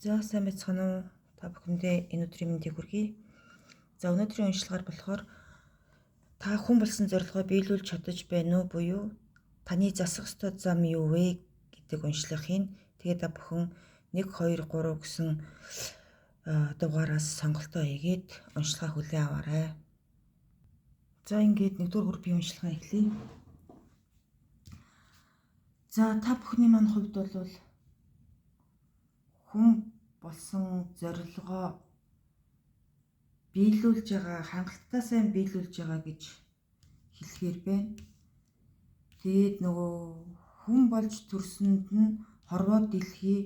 За сайн байцгаана уу? Та бүхэндээ энэ өдрийн мэндийг хүргэе. За өнөөдрийн уншлагаар болохоор та хүн болсон зорилгоо биелүүлж чадаж байна уу буюу таны засах ёстой зам юу вэ гэдэг уншлагын тэгээд та бүхэн 1 2 3 гэсэн дугаараас сонголтоо хийгээд уншлагаа хүлээн аваарай. За ингээд 1-р группийн уншлагаа эхлэе. За та бүхний маань хувьд бол хүн болсон зорилгоо биелүүлж байгаа, хангалттай сайн биелүүлж байгаа гэж хэлэхээр байна. Тэгээд нөгөө хүн болж төрсөнд нь хорвоо дэлхий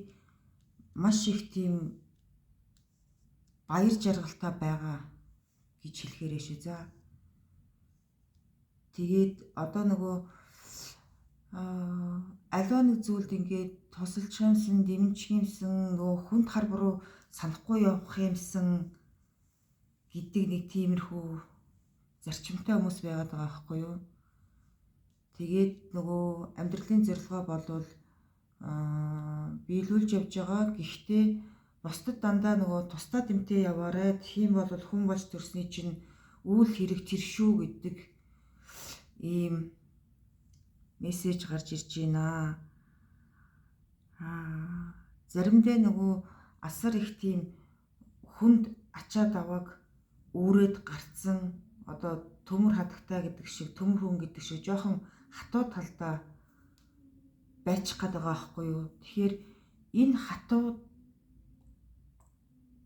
маш их тийм баяр жаргалтай байгаа гэж хэлэхээрээ шүү. За тэгээд одоо нөгөө аливаа нэг зүйлд ингээд тусалж юмсан, дэмжих юмсан, нөгөө хүнд хар буруу санахгүй явах юмсан гэдэг нэг тиймэрхүү зарчимтай хүмүүс байгаад байгаа байхгүй юу? Тэгээд нөгөө амьдралын зорилгоо болвол биелүүлж явж байгаа. Гэхдээ бусдад дандаа нөгөө тусдаа дэмтэй яваарай. Тийм бол хүн болж төрсний чинь үйл хэрэг тэр шүү гэдэг ийм мессеж гарч ирж байна. Заримдаа нөгөө асар их тийм хүнд ачаад аваг үүрээд гарцсан одоо төмөр хадагтай гэдэг шиг, төмөр хүн гэдэг шиг жоохон хатуу талдаа байчих гээд байгаа байхгүй юу? Тэгэхээр энэ хатуу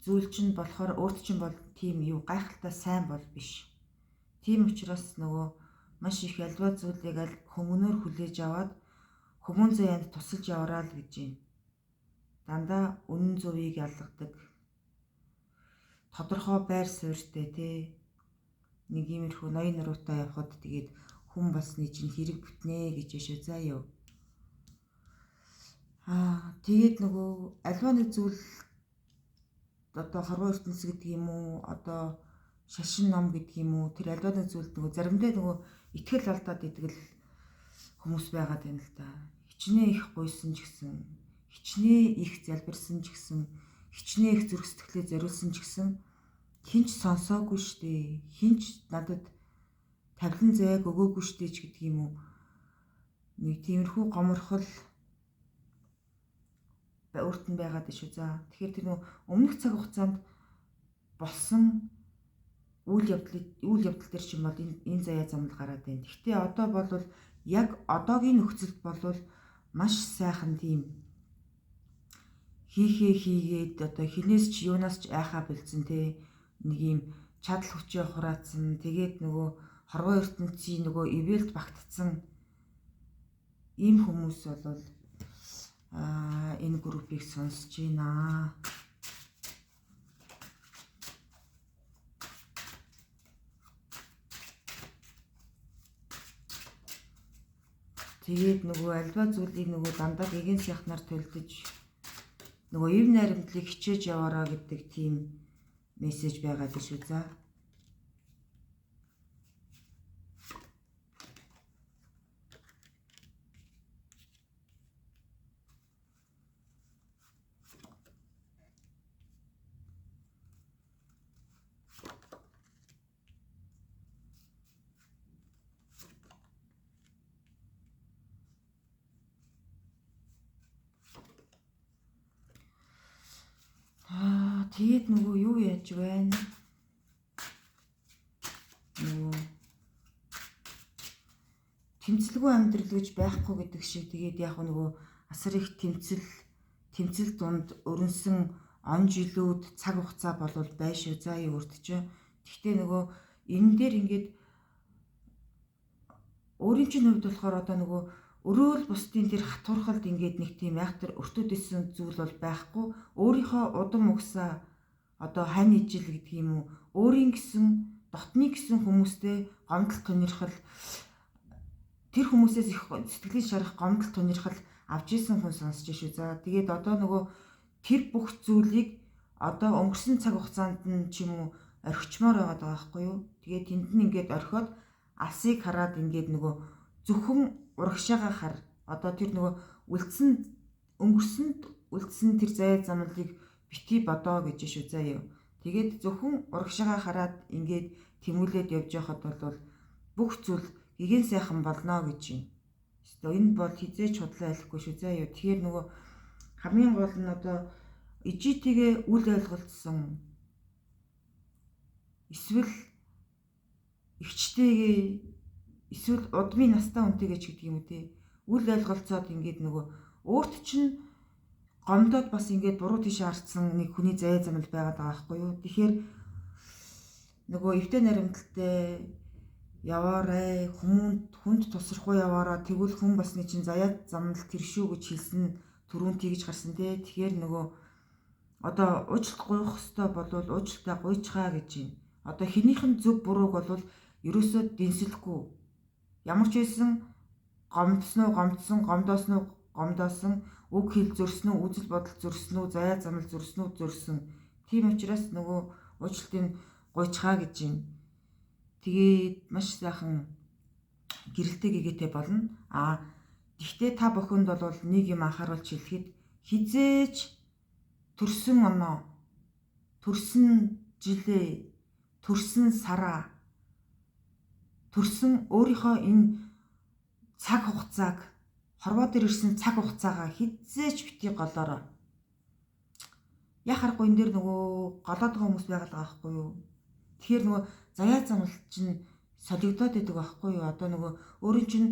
зүйл чинь болохоор өөрт чинь бол тийм юу гайхалтай сайн бол биш. Тийм учраас нөгөө маш их альва зүйлийг аль хүмүүнээр хүлээж аваад хүмүүн заяанд тусалж яваараа л гэж юм. Дандаа үнэн зөвийг ялгадаг. Тодорхой байр суурьтай тий. Нэг иймэрхүү ноён нуруутай явхад тэгээд хүн болсны чинь хэрэг бүтнэ гэж яшаа заа юу. Тэгээд нөгөө альва нэг зүйл одоо хорвоо ертөнц гэдэг юм уу, одоо шашин ном гэдэг юм уу, тэр альва нэг зүйлд нөгөө заримдаа нөгөө итгэл алдаад идэгэл хүмүүс байгаад байна л да. Хичнээн их гуйсан ч гэсэн, хичнээн их залбирсан ч гэсэн, хичнээн их зүрх сэтгэлээ зориулсан ч гэсэн хинч сонсоогүй штэ, хинч надад тавилан зайг өгөөгүй штэ ч гэдэг юм уу. Нэг тиймэрхүү гоморхол өөрт нь байгаад шүү. За тэгэхээр тэр нөө өмнөх цаг хугацаанд болсон үйл явдал төр чинь бол энэ заяа замд гараад байна. Гэхдээ одоо бол яг одоогийн нөхцөлд бол маш сайхан тийм хийгээд одоо хинээс ч юунаас ч айхаа бэлдсэн те нэг юм чадал хүчээ хураацсан. Тэгээд нөгөө хорвоо ертөнцийн нөгөө ивэлд багтцсан ийм хүмүүс бол энэ группийг сонсож байна. Тэгээд нөгөө альва зүйлийг нөгөө дандаа гэгэн сайхнаар төлдөж нөгөө ив найрамдлыг хичээж яваараа гэдэг тийм мессеж байгаад шүү. За тэгээд нөгөө юу яаж байна? Нөгөө тэмцэлгүй амьдрал гэж байхгүй гэдэг шиг тэгээд яг нөгөө асар их тэмцэл дунд өрнсөн он жилүүд цаг хугацаа болвол байшгүй заа юу өртөж. Гэхдээ нөгөө энэ дээр ингээд өөрийн чинь хувьд болохоор одоо нөгөө өрөөл бусдын тэр хатуурхалд ингээд нэг тийм айхтар өртөөдсөн зүйл бол байхгүй. Өөрийнхөө удам угсаа одоо хань ижил гэдэг юм уу, өөрийн гэсэн дотны гэсэн хүмүүстэй гомдол тунирхал тэр хүмүүсээс их сэтгэлийн шарах гомдол тунирхал авч исэн хүн сонсч шүү. За тэгээд одоо нөгөө тэр бүх зүйлийг одоо өнгөрсөн цаг хугацаанд нь ч юм уу орхичмоор байгаа байхгүй юу? Тэгээд тэнд нь ингээд орхиод алсыг хараад ингээд нөгөө зөвхөн урагшаага хар одоо тэр нөгөө өнгөрсөнд үлдсэн тэр зай замлыг бити бодоо гэж шүү заяа. Тэгээд зөвхөн урагшаа хараад ингээд тэмүүлээд явж байхад бол бүх зүйл гэгэн сайхан болно гэж юм. Эсвэл энэ бол хизээч худлаа айлахгүй шүү заяа. Тэгэхээр нөгөө хамгийн гол нь одоо ижитгээ үл ойлголцсон эсвэл эгчтэйгээ эсвэл удмын настай хүнтэйгээ ч гэдэг юм үү те. Үл ойлголцоод ингээд нөгөө өөрт чинь гомдоод бас ингээд буруу тийш харцсан нэг хүний заяа замл байгаад байгаа байхгүй юу. Тэгэхээр нөгөө эвтэй наримталтай яваарай, хүнд тусрахгүй яваараа, тэгвэл хүн басны чинь заяа замл тэр шүү гэж хэлсэн түрүүн тэгж гарсан те. Тэгэхээр нөгөө одоо уучлалт гуйх хэвээр болвол уучлалтаа гуйчхаа гэж юм. Одоо хинийх нь зөв бурууг болвол ерөөсөө дэнсэлэхгүй. Ямар ч байсан гомдоосон үг хэл зөрсөн үү, үзэл бодол зөрсөн үү, заяа замл зөрсөн үү, зөрсөн. Тийм учраас нөгөө уучлалтыг гуйчхаа гэж юм. Тэгээд маш сайхан гэрэлтэй гэгээтэй болно. Гэхдээ та бүхэнд бол нэг юм анхааруулж хэлэхэд хизээч төрсөн оноо, төрсөн жилээ, төрсөн сараа, төрсөн өөрийнхөө энэ цаг хугацааг, хорвоо дээр ирсэн цаг хугацаагаа хизээч битгий голоорой. Яхахгүй энэ дэр нөгөө голоод байгаа хүмүүс байгаад байгаа байхгүй юу? Тэгэхээр нөгөө заяа замл чинь солигдоод байдаг байхгүй юу? Одоо нөгөө өөрийн чинь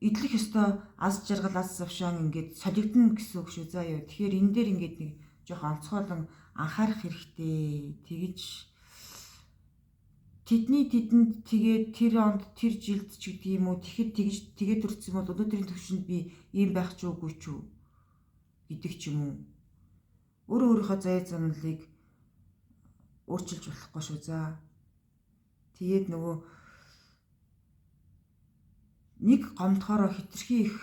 идэх ёстой аз жаргал, аз завшаан ингээд солигдно гэсэн үг шүү заяа. Тэгэхээр энэ дээр ингээд нэг жоох онцгойлон анхаарах хэрэгтэй. Тэгэж тэдэнд тэгээд тэр онд тэр жилд ч гэдэг юм уу тэгэхэд тэгээд төрсөн бол өнөөдрийн төвшөнд би ийм байх ч үгүй ч үү гэдэг ч юм уу. Өөрийнхөө заяа замлыг өөрчилж болохгүй шүү за. Тэгээд нөгөө нэг гомдохороо хитрхи их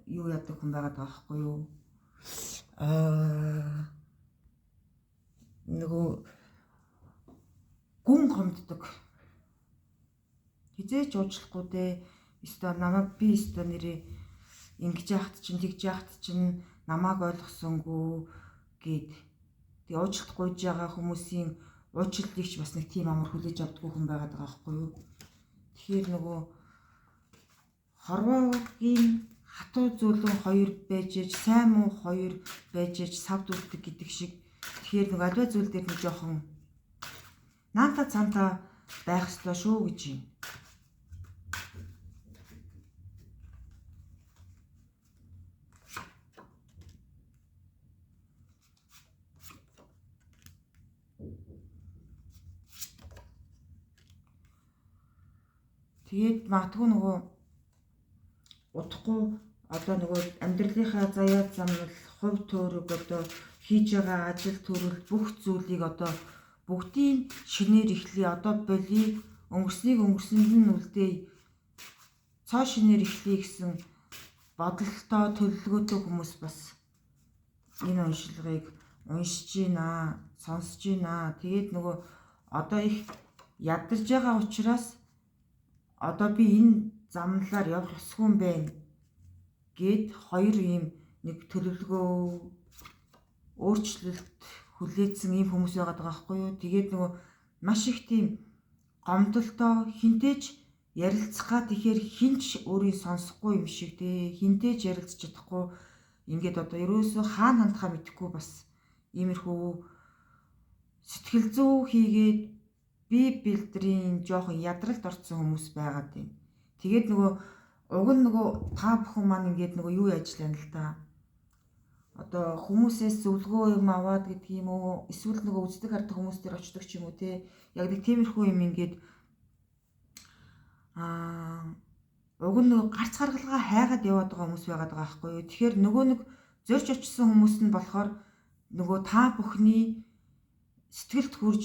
юу яадаг хүн байгаад байгаа байхгүй юу? Нөгөө гүн гомддог. Хизээч уучлахгүй дээ. Эсвэл намайг би эсвэл нэрээ ингэж яахт чинь тэгж яахт чинь намайг ойлгосонгүй гэд. Тэгээ уучлалт гуйж байгаа хүмүүсийн уучлалыг ч бас нэг тийм амар хүлээж авдаггүй хүн байгаад байгаа байхгүй юу? Тэгэхээр нөгөө хорвоогийн хатуу зүйлэн хоёр байж ээж, сайн муу хоёр байж ээж савд үлддэг гэдэг шиг. Тэгэхээр нөгөө альва зүйл дээр нэг жоохон наанта цаанта байх ёстой шүү гэж юм. Тэгээд магадгүй нөгөө удахгүй одоо нөгөө амьдралынхаа заяа замнал, хувь төөрөг одоо хийж байгаа ажил төрөл бүх зүйлийг одоо бүгдийг шинээр эхлэе. Одоо болий өнгөрсөнд нь үлдээе. Цоо шинээр эхлэе гэсэн бодолтой төлөвлөгөөтэй хүмүүс бас энэ уншилгыг уншиж байна, сонсож байна. Тэгээд нөгөө одоо их ядарж байгаа учраас одоо би энэ замналаар явах ёсгүй юм байна гэд хоёр ийм нэг төлөвлөгөө өөрчлөлт хүлээсэн ийм хүмүүс байгаад байгаа байхгүй юу? Тэгээд нөгөө маш их тийм гомдолтой хинтээж ярилцах гад тэгэхээр хинч өөрийг сонсохгүй юм шиг те хинтээж ярилцж чадахгүй ингээд одоо ерөөсөө хаана хандхаа мэдэхгүй бас иймэрхүү сэтгэл зүй хийгээд бие бэлдрийн жоохон ядралд орсон хүмүүс байгаад байна. Тэгээд нөгөө уг нь нөгөө та бүхэн маань ингээд нөгөө юу ажиллана л да. Одоо хүмүүсээс зөвлөгөө юм аваад гэдэг юм уу эсвэл нөгөө үздэг хардаг хүмүүс төр очдог ч юм уу те яг нэг тиймэрхүү юм ингээд уг нь нөгөө гарц гаргалгаа хайгаад яваад байгаа хүмүүс байгаад байгаа байхгүй юу. Тэгэхээр нөгөө нэг зорж очсон хүмүүс нь болохоор нөгөө та бүхний сэтгэлд хүрж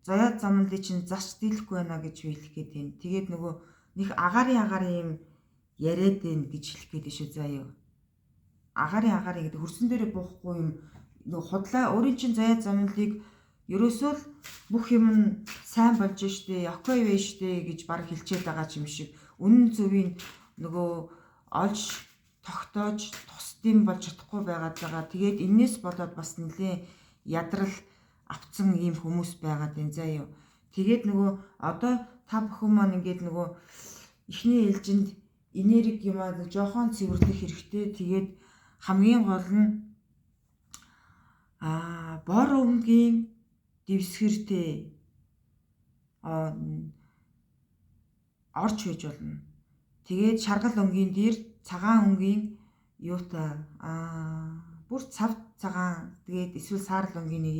заяа замналыг чинь засч дийлэхгүй байна гэж хэлэх гээд байна. Тэгээд нөгөө нэг агаарын юм яриад байна гэж хэлэх гээд шүү заяа. Агаарын гэдэг хөрсөн дээрээ буухгүй юм нөгөө худлаа өөрийн чинь заяа замналыг ерөөсөө л бүх юм нь сайн болж штэ, окей вэ штэ гэж баг хэлчихэд байгаа юм шиг. Үнэн зөвийн нөгөө олж тогтоож тусдим болж чадахгүй байгаад байгаа. Тэгээд энэс болоод бас нэлээ ядрал авцсан ийм хүмүүс байгаад байна заа юу. Тэгээд нөгөө одоо та бүхэн маань ингээд нөгөө эхний ээлжинд энерги юмаа жоохон цэвэрлэх хэрэгтэй. Тэгээд хамгийн гол нь бор өнгийн дэвсгэртэй орж хийж болно. Тэгээд шаргал өнгийн дээр цагаан өнгийн юутай бүр цав цагаан тэгээд эсвэл саарл өнгийн нэг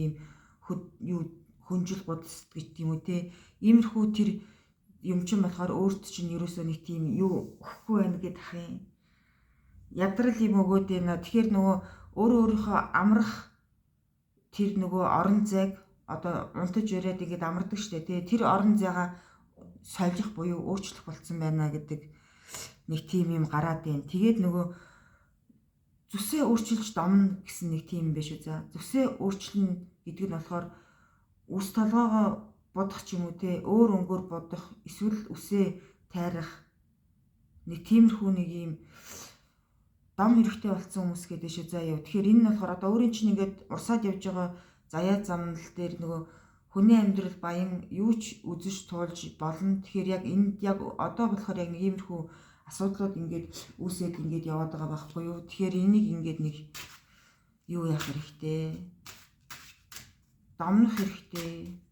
юм хөнжил гудас гэж тийм үү те. Иймэрхүү тэр юм чин болохоор өөрт чинь ерөөсөө нэг тийм юу өгөхгүй байна гэдэг ах юм. Ядрал юм өгөөд байна. Тэгэхээр нөгөө өөрийнхөө амрах тэр нөгөө орон зайг одоо унтаж өрөөд ингэж амардаг штэ тий. Тэр орон зайгаа солих буюу өөрчлөх болцсон байна гэдэг нэг тийм юм гараад байна. Тэгээд нөгөө зүсээ өөрчилж домно гэсэн нэг тийм юм биш үү за. Зүсээ өөрчлөн гэдэг нь болохоор үс толгоогоо бодох ч юм уу те өөр өнгөөр бодох эсвэл үсээ тайрах нэг тиймэрхүү нэг юм дом хэрэгтэй болсон хүмүүс гэдэг шүү заа яа. Тэгэхээр энэ нь болохоор одоо өөрийн чинь ингээд урсаад явж байгаа заяа замнал дээр нөгөө хүний амьдрал баян юу ч үзэж туулж болно. Тэгэхээр яг энд яг одоо болохоор яг нэг иймэрхүү асуудлууд ингээд үүсээд ингээд яваад байгаа байхгүй юу. Тэгэхээр энийг ингээд нэг юу яах хэрэгтэй. Домнох хэрэгтэй.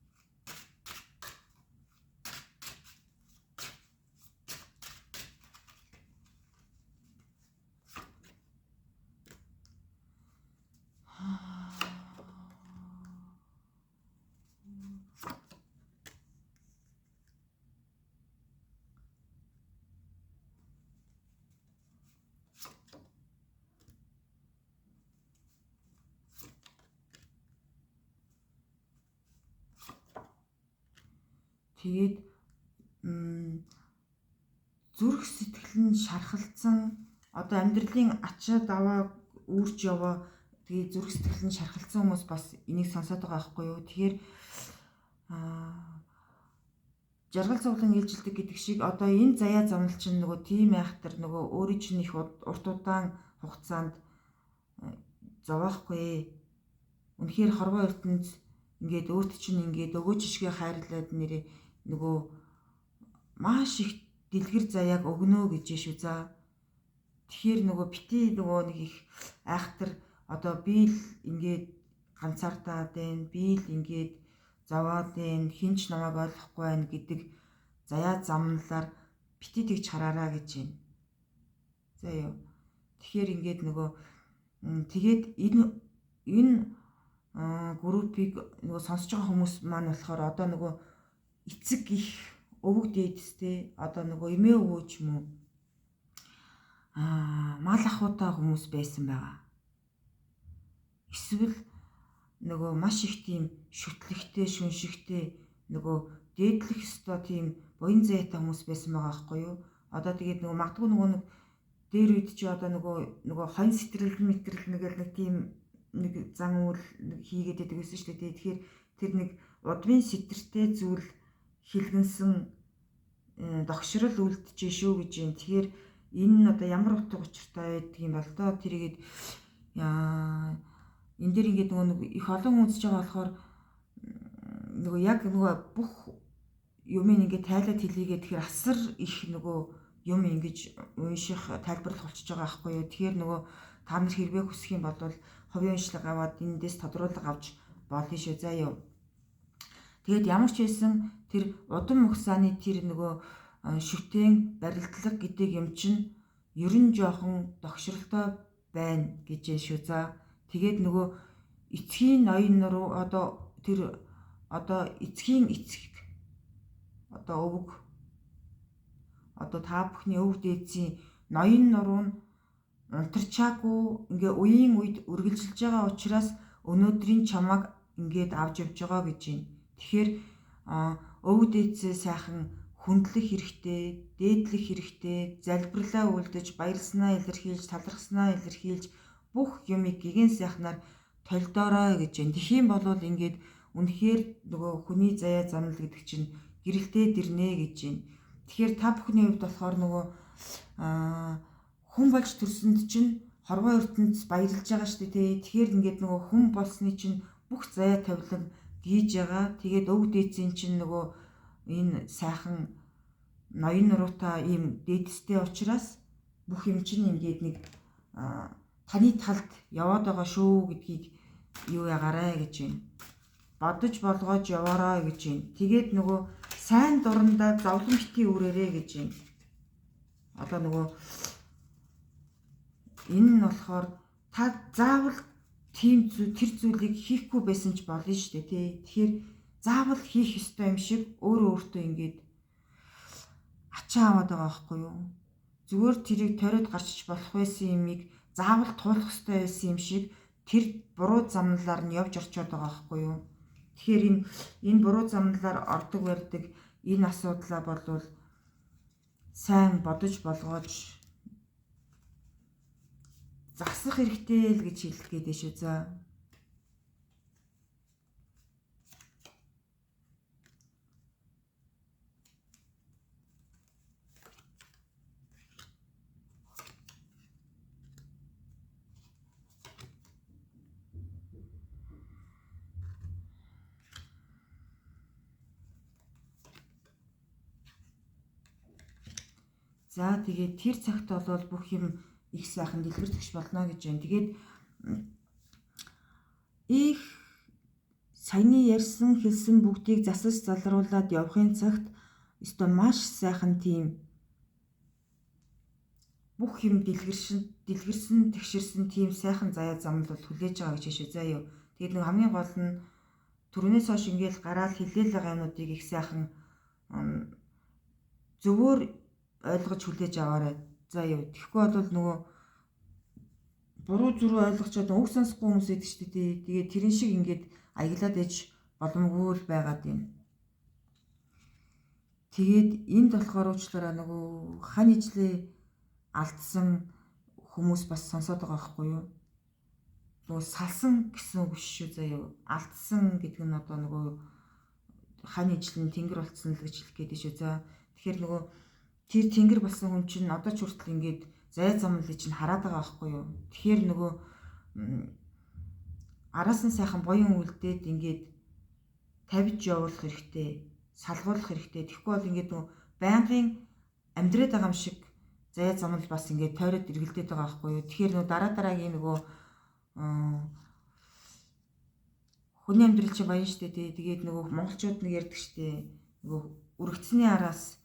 Тэгээд зүрх сэтгэл нь шархалцсан одоо амьдралын ачаа даваа үүрч яваа тэгээд зүрх сэтгэл нь шархалцсан хүмүүс бас энийг сонсоод байгаа байхгүй юу. Тэгэхээр жаргал цуглан ээлжилдэг гэдэг шиг одоо энэ заяа замнал чинь нөгөө тийм айхтар нөгөө өөрийн чинь их урт удаан хугацаанд зовоохгүй. Үнэхээр хорвоо ертөнд ингээд өөрт чинь ингээд өгөөж ишгээ хайрлаад нэрээ нөгөө маш их дэлгэр заяаг өгнө гэж шүү за. Тэгэхээр нөгөө бити нөгөө нэг их айхтар одоо би л ингээд ганцаардаад байна. Би л ингээд зовоод байна. Хинч намайг ойлгохгүй байна гэдэг заяа замналаар бити тэгж хараараа гэж байна. За ёо. Тэгэхээр ингээд нөгөө тэгээд энэ группийг нөгөө сонсож байгаа хүмүүс маань болохоор одоо нөгөө эцэг их өвөг дээдстэй одоо нөгөө эмээ өвөө ч юм уу мал ахуйтай хүмүүс байсан байгаа. Эсвэл нөгөө маш их тийм шүтлэгтэй шүншигтэй нөгөө дээдлэх ёстой тийм буян зайтай хүмүүс байсан байгаа байхгүй юу. Одоо тэгээд нөгөө магадгүй нөгөө нэг дээр үед чи одоо нөгөө хонь сэтрэл мэтрэл нэг тийм нэг зан үйл хийгээд байдаг гэсэн шүү дээ. Тэгэхээр тэр нэг удмын сэтэртэй зүйл хилгэнсэн догшрол үлдчихэ шүү гэж юм. Тэгэхээр энэ нь одоо ямар утга учиртай байдаг юм бол доо тэргээд энэ дэр ингээд нөгөө их олон үзэж байгаа болохоор нөгөө яг нөгөө бүх юмыг ингээд тайлаад хэлийгээ тэгэхээр асар их нөгөө юм ингэж унших тайлбарлах болчихж байгаа байхгүй юу. Тэгэхээр нөгөө та нар хэрвээ хүсэх юм бол хувийн уншлага аваад эндээс тодруулга авч болно шүү заа юу. Тэгээд ямар ч байсан тэр удам угсааны тэр нөгөө шүтэн барилдлага гэдэг юм чинь ерөн жоохон догшролтой байна гэж шүү за. Тэгээд нөгөө эцгийн ноён руу одоо тэр одоо эцгийн эцэг одоо өвөг одоо та бүхний өвөг дээдсийн ноён нуруу нь унтарчаагүй ингээ үеийн үед үргэлжилж байгаа учраас өнөөдрийн чамаг ингээд авч явж байгаа гэж байна. Тэгэхээр өвөг дээдсээ сайхан хүндлэх хэрэгтэй, дээдлэх хэрэгтэй, залбирлаа үлдэж, баярлснаа илэрхийлж, талархснаа илэрхийлж бүх юмыг гэгэн сайхнаар толдоорой гэж байна. Тэхийн болвол ингээд үнэхээр нөгөө хүний заяа замнал гэдэг чинь гэрэлтээ дэрнэ гэж байна. Тэгэхээр та бүхний хувьд болохоор нөгөө хүн болж төрсөнд чинь хорвоо ертөнц баярлж байгаа шүү дээ. Тэгэхээр ингээд нөгөө хүн болсны чинь бүх заяа тавилан гийж байгаа. Тэгээд өв дээдсийн чинь нөгөө энэ сайхан ноён нуруутай ийм дээдстэй учраас бүх юм чинь ингээд нэг таны талд яваад байгаа шүү гэдгийг юу ягаарэ гэж байна. Бодож болгоож яваарай гэж байна. Тэгээд нөгөө сайн дурандаа зовлон битгий үрээрээ гэж байна. Одоо нөгөө энэ нь болохоор та заавал тэр зүйлийг хийхгүй байсан ч болно шүү дээ тий. Тэгэхээр заавал хийх ёстой юм шиг өөртөө ингээд ачаа аваад байгаа байхгүй юу? Зүгээр тэрийг ториод гарчиж болох байсан юмыг заавал туулах ёстой байсан юм шиг тэр буруу замналаар нь явж орчоод байгаа байхгүй юу? Тэгэхээр энэ буруу замналаар ордог барьдаг энэ асуудлаа болвол сайн бодож болгоож засах хэрэгтэй л гэж хэлэх гээд шүү. За. За тэгээд тэр цагт бол бүх юм их сайхан дэлгэрдэгч болно гэж байна. Тэгээд их саяны ярьсан хэлсэн бүгдийг засаж залруулад явахын цагт өстой маш сайхан тийм бүх юм дэлгэрсэн тэгшэрсэн тийм сайхан заяа замл бол хүлээж байгаа гэж шүү. За юу. Тэгээд нэг хамгийн гол нь түрүүнээс хойш ингээл гараад хэлээл байгаа юмнуудыг их сайхан зөвөр ойлгож хүлээж аваарай. За юу. Тэгэхгүй бол нөгөө буруу зүрх ойлгочоод үг сонсохгүй хүмүүс байдаг шүү дээ. Тэгээд тэрэн шиг ингээд аяглаад ээж боломгүй л байгаад юм. Тэгээд энд болохоор уучлаарай нөгөө хань ижлээ алдсан хүмүүс бас сонсоод байгаа байхгүй юу? Нөгөө салсан гэсэн үг биш шүү. За юу. Алдсан гэдэг нь одоо нөгөө хань ижлэн тэнгэр болцсон л гэж хэлэх гээд шүү. За тэгэхээр нөгөө тэр тэнгэр болсон хүн чинь одоо ч хүртэл ингээд зай замлыг чинь хараад байгаа байхгүй юу? Тэгэхээр нөгөө араас нь сайхан буян үлдээд ингээд тавьж явуулах хэрэгтэй, салгуулах хэрэгтэй. Тэгэхгүй бол ингээд нөгөө байнгын амьдраад байгаа юм шиг зай замл бас ингээд тойроод эргэлдээд байгаа байхгүй юу? Тэгэхээр нөгөө дараагийн нөгөө хүний амьдрал чинь баян штэ тий. Тэгээд нөгөө монголчууд нэг ярьдаг штэ. Нөгөө үргэцний араас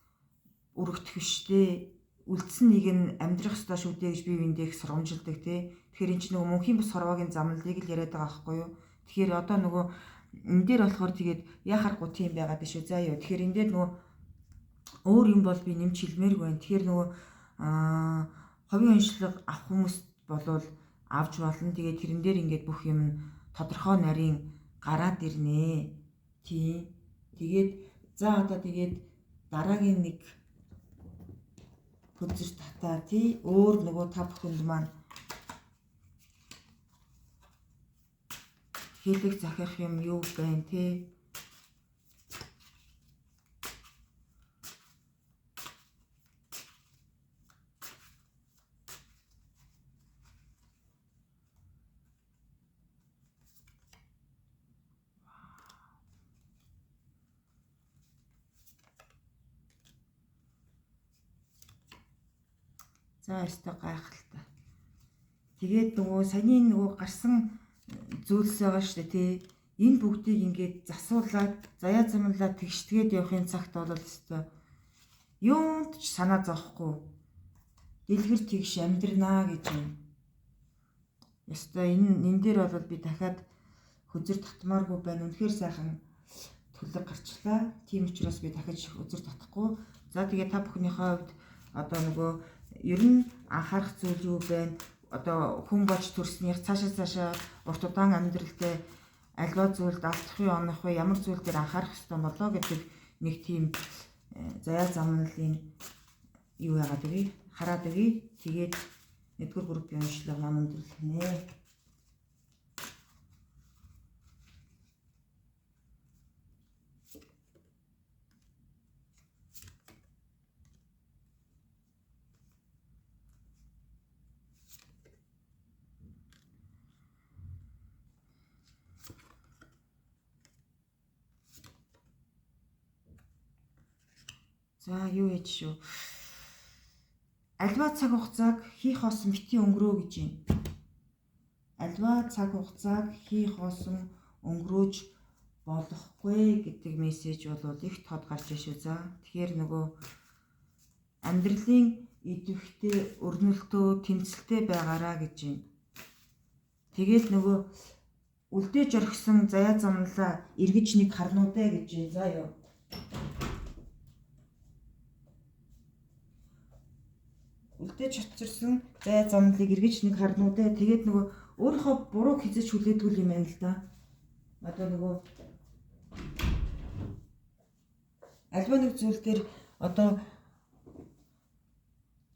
үргэх биштэй үлдсэн нэг нь амьдрах ёстой шүү дээ гэж бие биендээ их сургамжилдаг тий. Тэгэхээр энэ ч нөгөө мөнхийн бус хорвоогийн замналыг л яриад байгаа байхгүй юу. Тэгэхээр одоо нөгөө энэ дээр болохоор тэгээд яхахгүй тийм байгаад шүү. За юу. Тэгэхээр энэ дээр нөгөө өөр юм бол би нэмж хэлмээргүй байна. Тэгэхээр нөгөө ховын уншлага авах хүмүүс болвол авч болно. Тэгээд тэрэн дээр ингээд бүх юм тодорхой нарийн гараад ирнэ. Тийм. Тэгээд за одоо тэгээд дараагийн нэг хүзэр татаа тий өөр нөгөө та бүхэнд маань хэлэх захирах юм юу байна тий. За өстой гайхалтай. Тэгээд нөгөө саяны нөгөө гарсан зүйлс байгаа шүү дээ тий. Энэ бүгдийг ингээд засуулаад заяа замлаад тэгштэгээд явахын цагт бол өстой юунд ч санаа зовхгүй дэлгэр тэгш амьдрнаа гэж юм. Өстой энэ дээр бол би дахиад хүзэр татмааргүй байна. Үнэхээр сайхан төлөв гарчлаа. Тийм учраас би дахиж хүзэр татахгүй. За тэгээд та бүхнийхээ хувьд одоо нөгөө ер нь анхаарах зүйл юу байна? Одоо хүн болж төрснийх цаашаа урт удаан амьдралдаа альва зүйлд алдах юу онох вэ? Ямар зүйл дээр анхаарах хэрэгтэй болоо гэдэг нэг тийм заяа замналын юу яагаад вэ? Хараад өгье. Тэгээд нэгдүгээр группийн уншлага маань өндөрлөх нэ. За юу яж шүү. Альва цаг хугацааг хийх хоосон бити өнгөрөө гэж юм. Альва цаг хугацааг хийх хоосон өнгөрөөж болохгүй гэдэг мессеж бол их тод гарч ишүү. За тэгэхээр нөгөө амьдралын идэвхтэй өрнөлтөө тэмцэлтэй байгаараа гэж юм. Тэгээд нөгөө үлдээж орхисон заяа замналаа эргэж нэг харнуудаа гэж юм. За ёо. Үлдээж очирсан заяа замналыг эргэж нэг харнуудаа. Тэгээд нөгөө өөрийнхөө бурууг хязгаарч хүлээдгүй юм байна л да. Одоо нөгөө альва нэг зүйл дээр одоо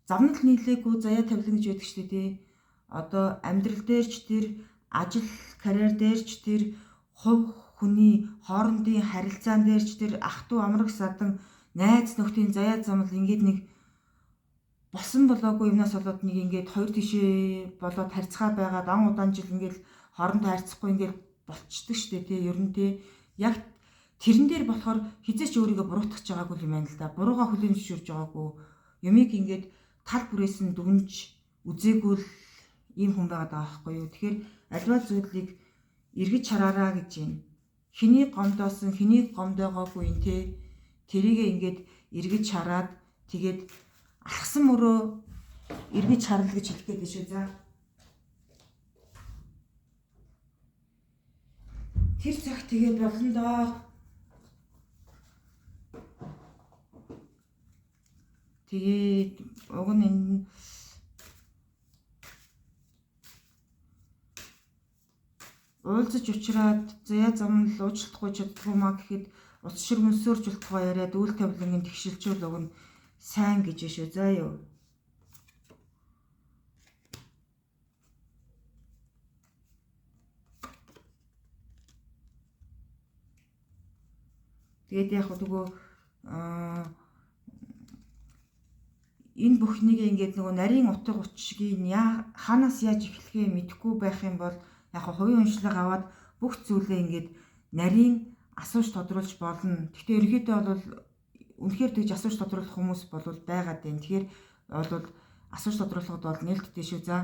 замнал нийлээгүй заяа тавилан гэж байдаг шүү дээ. Одоо амьдрал дээр ч тэр ажил карьер дээр ч тэр хувь хүний хоорондын харилцаан дээр ч тэр ах トゥ амраг садан найз нөхдийн заяа замнал ингээд нэг босон болоогүй юмнаас болоод нэг ингээд хоёр тишээ болоод харьцгаа байгаад удаан жил ингээд хоорондоо харьцахгүй ингээд болчдөг шүү дээ. Ер нь яг тэрэн дээр болохоор хизээч өөрийгөө буруутгах байгаагүй юм байна л да. Бурууга хүлээн зөвшөөрж байгаагүй. Юмыг ингээд тал бүрээс нь дүнж үзээгүй л ийм хүн байгаад байгаа байхгүй юу. Тэгэхээр альва зүйлийг эргэж хараараа гэж юм. Хэний гомдоосон, хэний гомдоогоогүй юм те. Тэрийгээ ингээд эргэж хараад тэгээд алхсан мөрөө эргэж харна гэж хэлэх гээд шүү. За. Тэр цаг тэгээд болно доо. Тэгээд уг нь энэ уулзаж учраад заяа замнал уучлахгүй чаддгүй маа гэхэд ус шиг мөнсөөрч болтгоо яриад үйл тавилангийн тэгшилжүүл уг нь сайн гэж шүү. За юу. Тэгээд яг нөгөө энэ бүхнийг ингээд нөгөө нарийн утга учирыг хаанаас яаж эхлэхээ мэдэхгүй байх юм бол яг хувийн уншлага аваад бүх зүйлээ ингээд нарийн асууж тодруулж болно. Гэхдээ ерөнхийдөө бол үнэхээр тэгж асууж тодруулах хүмүүс бол байгаад байна. Тэгэхээр бол асууж тодруулахад бол нээлттэй шүү. За.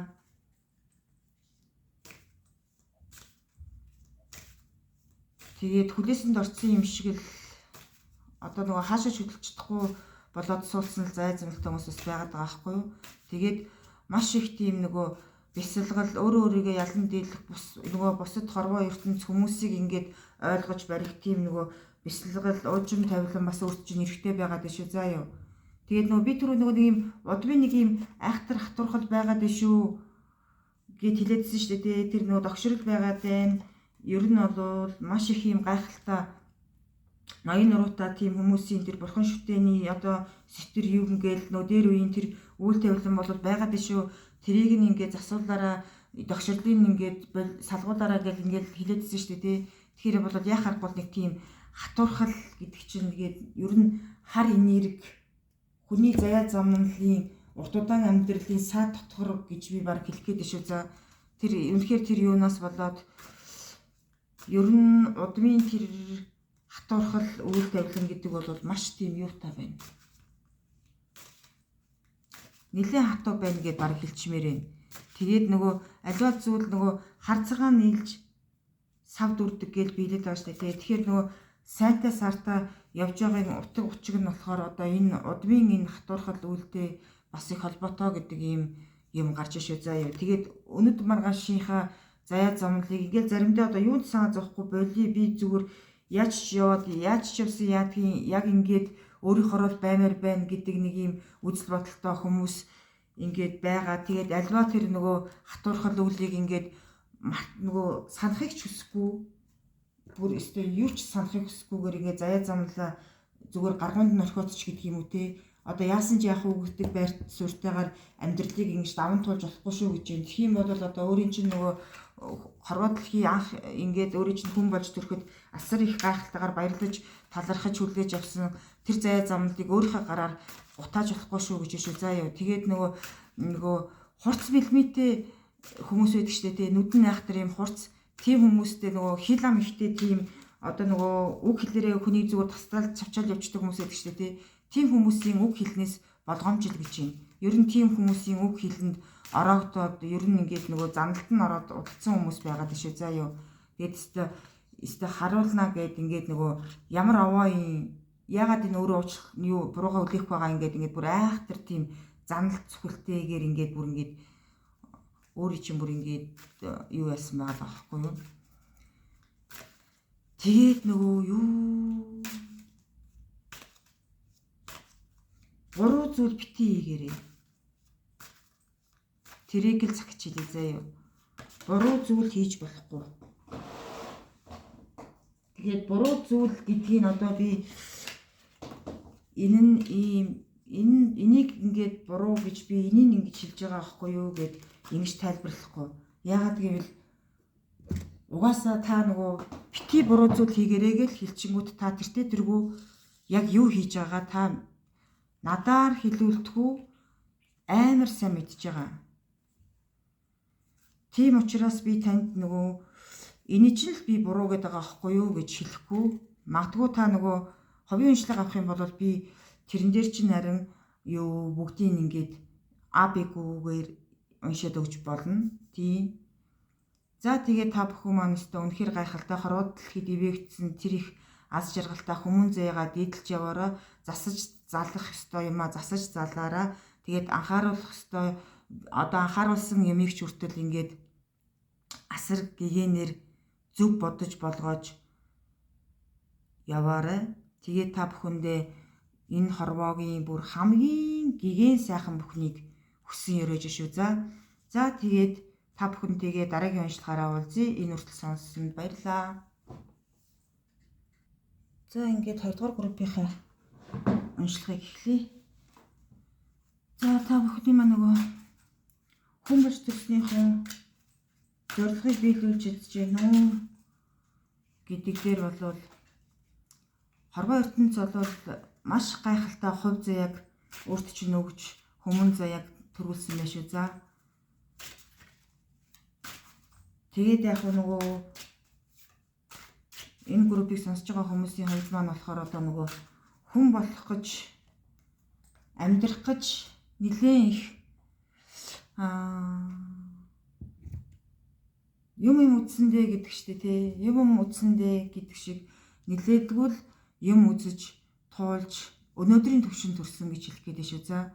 Тэгээд хүлээсэнд орсон юм шиг л одоо нөгөө хаашаа хөдөлж чадахгүй болоод суулсан л зай замлтай хүмүүс байгаад байгаа байхгүй юу. Тэгээд маш их тийм нөгөө бясалгал өөрөө өөрийгөө ялан дийлэх нөгөө бусад хорвоо ертөнц хүмүүсийг ингээд ойлгож барих тийм нөгөө бясалгал уужим тавилан бас өөрт чинь эрэхтэй байгаад шүү. За юу. Тэгээд нөгөө би түрүү нөгөө нэг юм удмын нэг юм айхтар хатуурхал байгаад шүү гэд хэлээдсэн шүү дээ. Тэр нөгөө догшрол байгаад байна. Ер нь бол маш их юм гайхалтай ноён нуруутай тийм хүмүүсийн тэр бурхан шүтээний одоо сэтэр юм гээл нөө дээр үеийн тэр үйл тавилан бол байгаад шүү. Тэрийг нь ингээд засуулаараа догшрлын ингээд салгуулаараа гэл ингээд хэлээдсэн шүү дээ. Тэгэхээр бол яах аргагүй нэг тийм хатуурхал гэдэг чинь тэгээд ер нь хар энерги хүний заяа замналын урт удаан амьдралын саад дотгор гэж би баг хэлэх гээд шүү. За тэр үнэхээр тэр юунаас болоод ер нь удмын тэр хатуурхал үйл тавилан гэдэг бол маш тийм юутай байна. Нилээн хатуу байна гэдээ баг хэлчмээр байна. Тэгээд нөгөө аливаа зүйл нөгөө хар цагаан нийлж сав дүрдэг гэж биелээд байгаа шүү дээ. Тэгэхээр нөгөө сайтай сартаа явж байгаа утга учиг нь болохоор одоо энэ удмын энэ хатуурхал үйлдэл бас их холбоотой гэдэг юм гарч ишээ. За юу. Тэгээд өнөд маргаашийнхаа заяа замналыг ингээл заримдаа одоо юунд санаа зовхгүй боли би зүгээр яаж ч яваад яаж ч явсан яадгийн яг ингээд өөрийнхөө баймаар байна гэдэг нэг юм үзэл бодолтой хүмүүс ингээд байгаа. Тэгээд альва тэр нөгөө хатуурхал үйлийг ингээд нөгөө санахыг ч хүсэхгүй бүр өстой юу ч санахыг хүсэхгүйгээр ингээд заяа замналаа зүгээр гаргуунд нь орхиоцч гэдэг юм уу те. Одоо яасан ч яах уу гэдэг байрт сууртайгаар амьдралыг ингэж даван туулж болохгүй шүү гэж юм. Тэгхийн бол одоо өөрийн чинь нөгөө хорвоо дэлхийн анх ингээд өөрийн чинь хүн болж төрөхөд асар их гайхалтайгаар баярлаж талархаж хүлээж авсан тэр заяа замналыг өөрийнхөө гараар утааж болохгүй шүү гэж шүү. За юу. Тэгээд нөгөө хурц бэлмитэй хүмүүс байдаг шүү дээ. Нүдэн айхтар юм хурц тийм хүмүүстэй нөгөө хил ам ихтэй тийм одоо нөгөө үг хэлээрээ хүний зүгээр тасдал чавчаал явчихдаг хүмүүс байдаг шүү дээ. Тийм хүмүүсийн үг хэлнээс болгоомжл гэж байна. Ер нь тийм хүмүүсийн үг хэлэнд ороогдоод ер нь ингээд нөгөө зандалт нь ороод удалсан хүмүүс байгаад шүү. За юу. Тэгээд өстө харуулна гэд ингээд нөгөө ямар аваа юм ягаад энэ өөрөө уучлах юу буруугаа үлээх байгаа ингээд бүр айхтар тийм заналт зүхэлтэйгээр ингээд бүр ингээд өөрийн чинь бүр ингээд юу яасан байгаа байхгүй юу. Тэгээд нөгөө юу буруу зүйл битгий хийгээрэй. Тэрийг л цагчилээ заяа. Буруу зүйл хийж болохгүй. Тэгээд буруу зүйл гэдгийг одоо би энийг ингээд буруу гэж би энийг ингэж хэлж байгаа байхгүй юу гэд ингэж тайлбарлахгүй. Яагаад гэвэл угаасаа та нөгөө битгий буруу зүйл хийгээрэй гэж хэлчихэнгүүт та тэргүй яг юу хийж байгаа та надаар хэлүүлтгүү амар сайн мэдж байгаа. Тийм учраас би танд нөгөө энэ чинь л би буруу гэдэг байгаа байхгүй юу гэж хэлэхгүй. Магадгүй та нөгөө ховын уншлага авах юм бол би тэрэн дээр чинь харин юу бүгдийг ингээд абигүүгээр уншаад өгч болно. Тийм. За тэгээд та бүхэн маань өстө үнэхээр гайхалтай хорвоод дэлхийд ивэгдсэн тэр их аз жаргалтай хүмүүн заяага дийдэлж яваараа засаж залах ёстой юм а засаж залаараа тэгээд анхааруулах ёстой одоо анхааруулсан ямиг ч хүртэл ингээд асар гэгээнээр зөв бодож болгоож яваарай. Тэгээд та бүхэндээ энэ хорвоогийн бүр хамгийн гэгээн сайхан бүхнийг хүссэн өрөөж шүү. За тэгээд та бүхэнтэйгээ дараагийн уншлагаараа уулзъя. Энэ хүртэл сонссонд баярлалаа. За ингээд 2 дугаар группийнхаа уншлагыг эхлэе. За та бүхний маань нөгөө хүн болж төрснийхөө зорилгыг биелүүлж чадж гэнэ үү гэдэг дээр болвол хорвоо ертөнц болвол маш гайхалтай хувь заяаг өөрт чинь өгч хүмүүн заяаг төрүүлсэн байх шүү. За тэгээд яг нөгөө энэ группийг сонсож байгаа хүмүүсийн хувьд маань болохоор одоо нөгөө хүн болох гэж амьдрах гэж нэлээд их юм үзсэндээ гэдэг штэ тий. Юм үзсэндээ гэдэг шиг нэлээдгүүл юм үзэж туулж өнөөдрийн төвшин төрсөн гэж хэлэх гээд шүү. За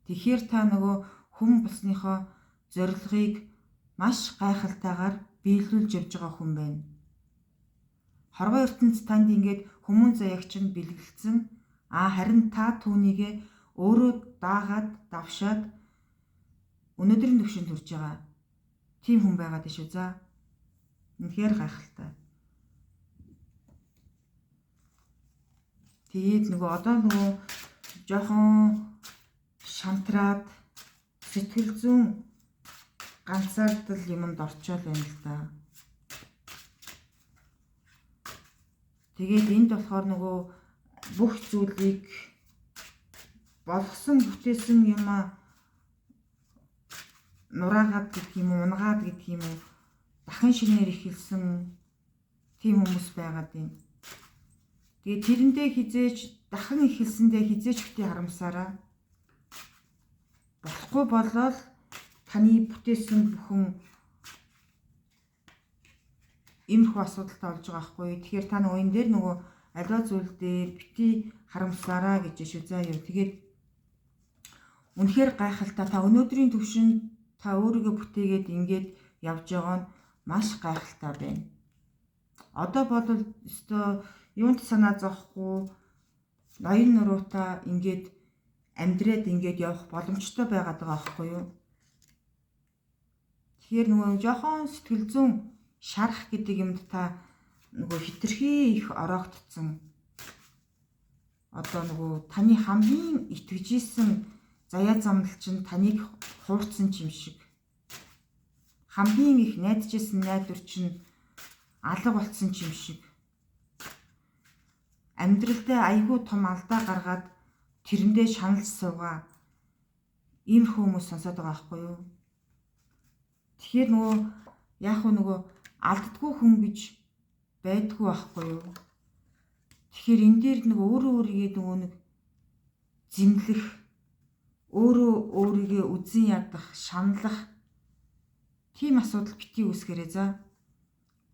тэгэхээр та нөгөө хүн болсныхоо зорилгыг маш гайхалтайгаар биелүүлж явж байгаа хүн байна. Хорвоо ертөнц танд ингээд хүмүүн заягч нь бэлгэлцэн харин та түүнийгээ өөрөө даагаад давшаад өнөөдрийн төвшөнд хүрж байгаа. Тийм хүн байгаад шүү. За үнэхээр гайхалтай. Тэгээд нөгөө одоо нөгөө жоохон шантраад сэтгэл зүйн ганцаардал юмд орчоол байна л да. Тэгээд энд болохоор нөгөө бүх зүйлийг болгосон бүтээсэн юм нураагаад гэдэг юм уу, унгаад гэдэг юм уу, дахин шинээр ихэлсэн тийм хүмүүс байгаад байна. Тэгээд тэрэндээ хизээж дахин ихэлсэндээ хизээж бити харамсаараа болохгүй болол таны бүтээсэн бүхэн иймэрхүү асуудалтай болж байгаа байхгүй. Тэгэхээр та нөгөө энэ дээр нөгөө аливаа зүйл дээр бити харамсаараа гэж шүү. За юу тэгээд үнэхээр гайхалтай та өнөөдрийн төвшөнд та өөрийгөө бүтээгээд ингээд явж байгаа нь маш гайхалтай байна. Одоо бол өстой юунд санаа зовхгүй ноён нуруутай ингээд амьдраад ингээд явах боломжтой байгаад байгаа байхгүй юу? Тэгэхээр нөгөө жоохон сэтгэл зүйн шарах гэдэг юмд та нөгөө хитрхи их ороогдсон. Одоо нөгөө таны хамгийн итгэжсэн заяа замнал чинь таныг хуурцсан юм шиг. Хамгийн их найдажсэн найдвар чинь алга болцсон юм шиг. Амьдралдаа айгүй том алдаа гаргаад тэрэндээ шаналж суугаа. Иймэрхүү хүмүүс сонсоод байгаа байхгүй юу? Тэгэхээр нөгөө яг нөгөө алддаггүй хүн гэж байдгүй байхгүй юу? Тэгэхээр энэ дээр нөгөө өөрөө өөрийгөө нөгөө нэг зэмлэх, өөрөө өөрийгөө үзэн ядах, шаналлах тийм асуудал битгий үүсгээрэй за.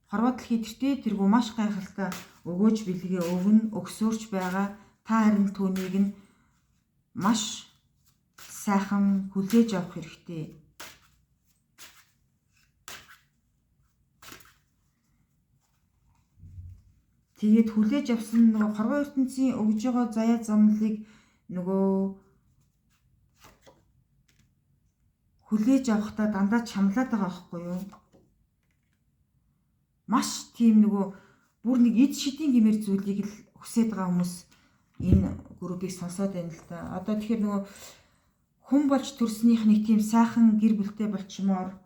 Хорвоо дэлхий тэргүй маш гайхалтай өгөөж бэлгээ өгсөөрч байгаа. Та харин түүнийг нь маш сайхан хүлээж авах хэрэгтэй. Тэгээд хүлээж авсан нөгөө хорвоо ертөнцийн өгж байгаа заяа замналыг нөгөө хүлээж авахдаа дандаа чамлаад байгаа байхгүй юу? Маш тийм нөгөө бүр нэг эд шидийн гэмээр зүйлийг л хүсэж байгаа хүмүүс энэ группийг сонсоод байна л да. Одоо тэгэхээр нөгөө хүн болж төрснийх нэг тийм сайхан гэр бүлтэй болчмоор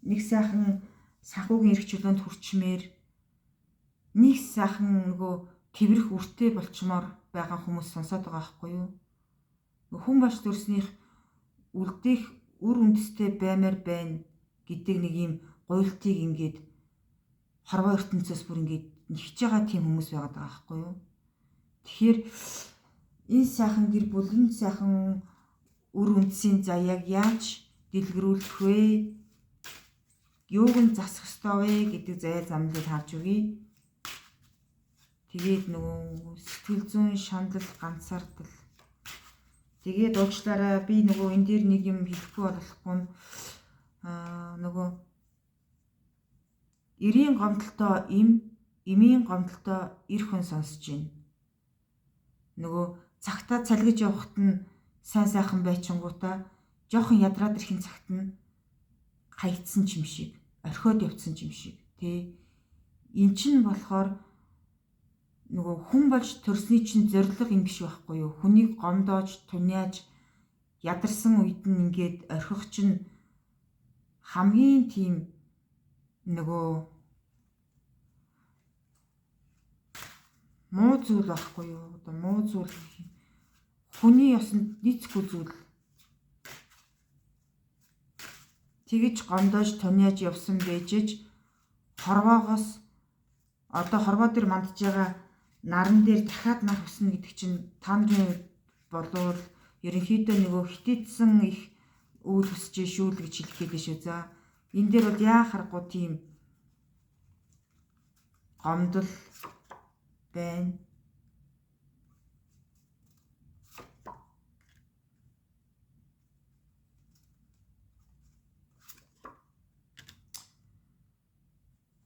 нэг сайхан санхүүгийн эрх чөлөөнд хүрчмээр нэг сайхан нөгөө тэрвэрх үртэй болчмоор байгаа хүмүүс сонсоод байгаа байхгүй юу? Хүн болж төрснийх үлдээх үр үндэстэй баймаар байна гэдэг нэг юм гуйлтыг ингээд хорвоо ертөнцөөс бүр ингээд нэгж байгаа тийм хүмүүс байгаад байгаа байхгүй юу? Тэгэхээр энэ сайхан гэр бүл, энэ сайхан үр үндэсийн заяаг яаж дэлгэрүүлэх вэ? Юуг нь засах ёстой вэ гэдэг заяа замлыг харж өгье. Тэгээд нөгөө сэтгэл зүйн шанал, ганцаардал. Тэгээд уучлаарай би нөгөө энэ дээр нэг юм хэлэхгүй болохгүй нь нөгөө эрийн гомдолтой эмийн гомдолтой эр хүн сонсож байна. Нөгөө цагтаа цалгиж явахт нь сайн сайхан байчингуудаа жоохон ядраад ирэхин цагт нь хаягдсан юм шиг, орхиод явцсан юм шиг тий. Эн чинь болохоор нөгөө хүн болж төрсний чинь зориг юм биш байхгүй юу? Хүнийг гомдоож, туниаж ядарсан үед нь ингээд орхих чинь хамгийн тийм нөгөө муу зүйл байхгүй юу? Одоо муу зүйл хүний ёсонд нийцэхгүй зүйл. Тэгэж гомдоож, туниаж явсан байжж хорвоогоос одоо хорвоо дээр мандж байгаа наран дээр дахиад нар хүснэ гэдэг чинь та нарын болвол ерөнхийдөө нөгөө хитээдсэн их үйл хүсэж шүү л гэж хэлэх гээд шүү. За энэ дээр бол яа харахгүй тийм гомдол байна.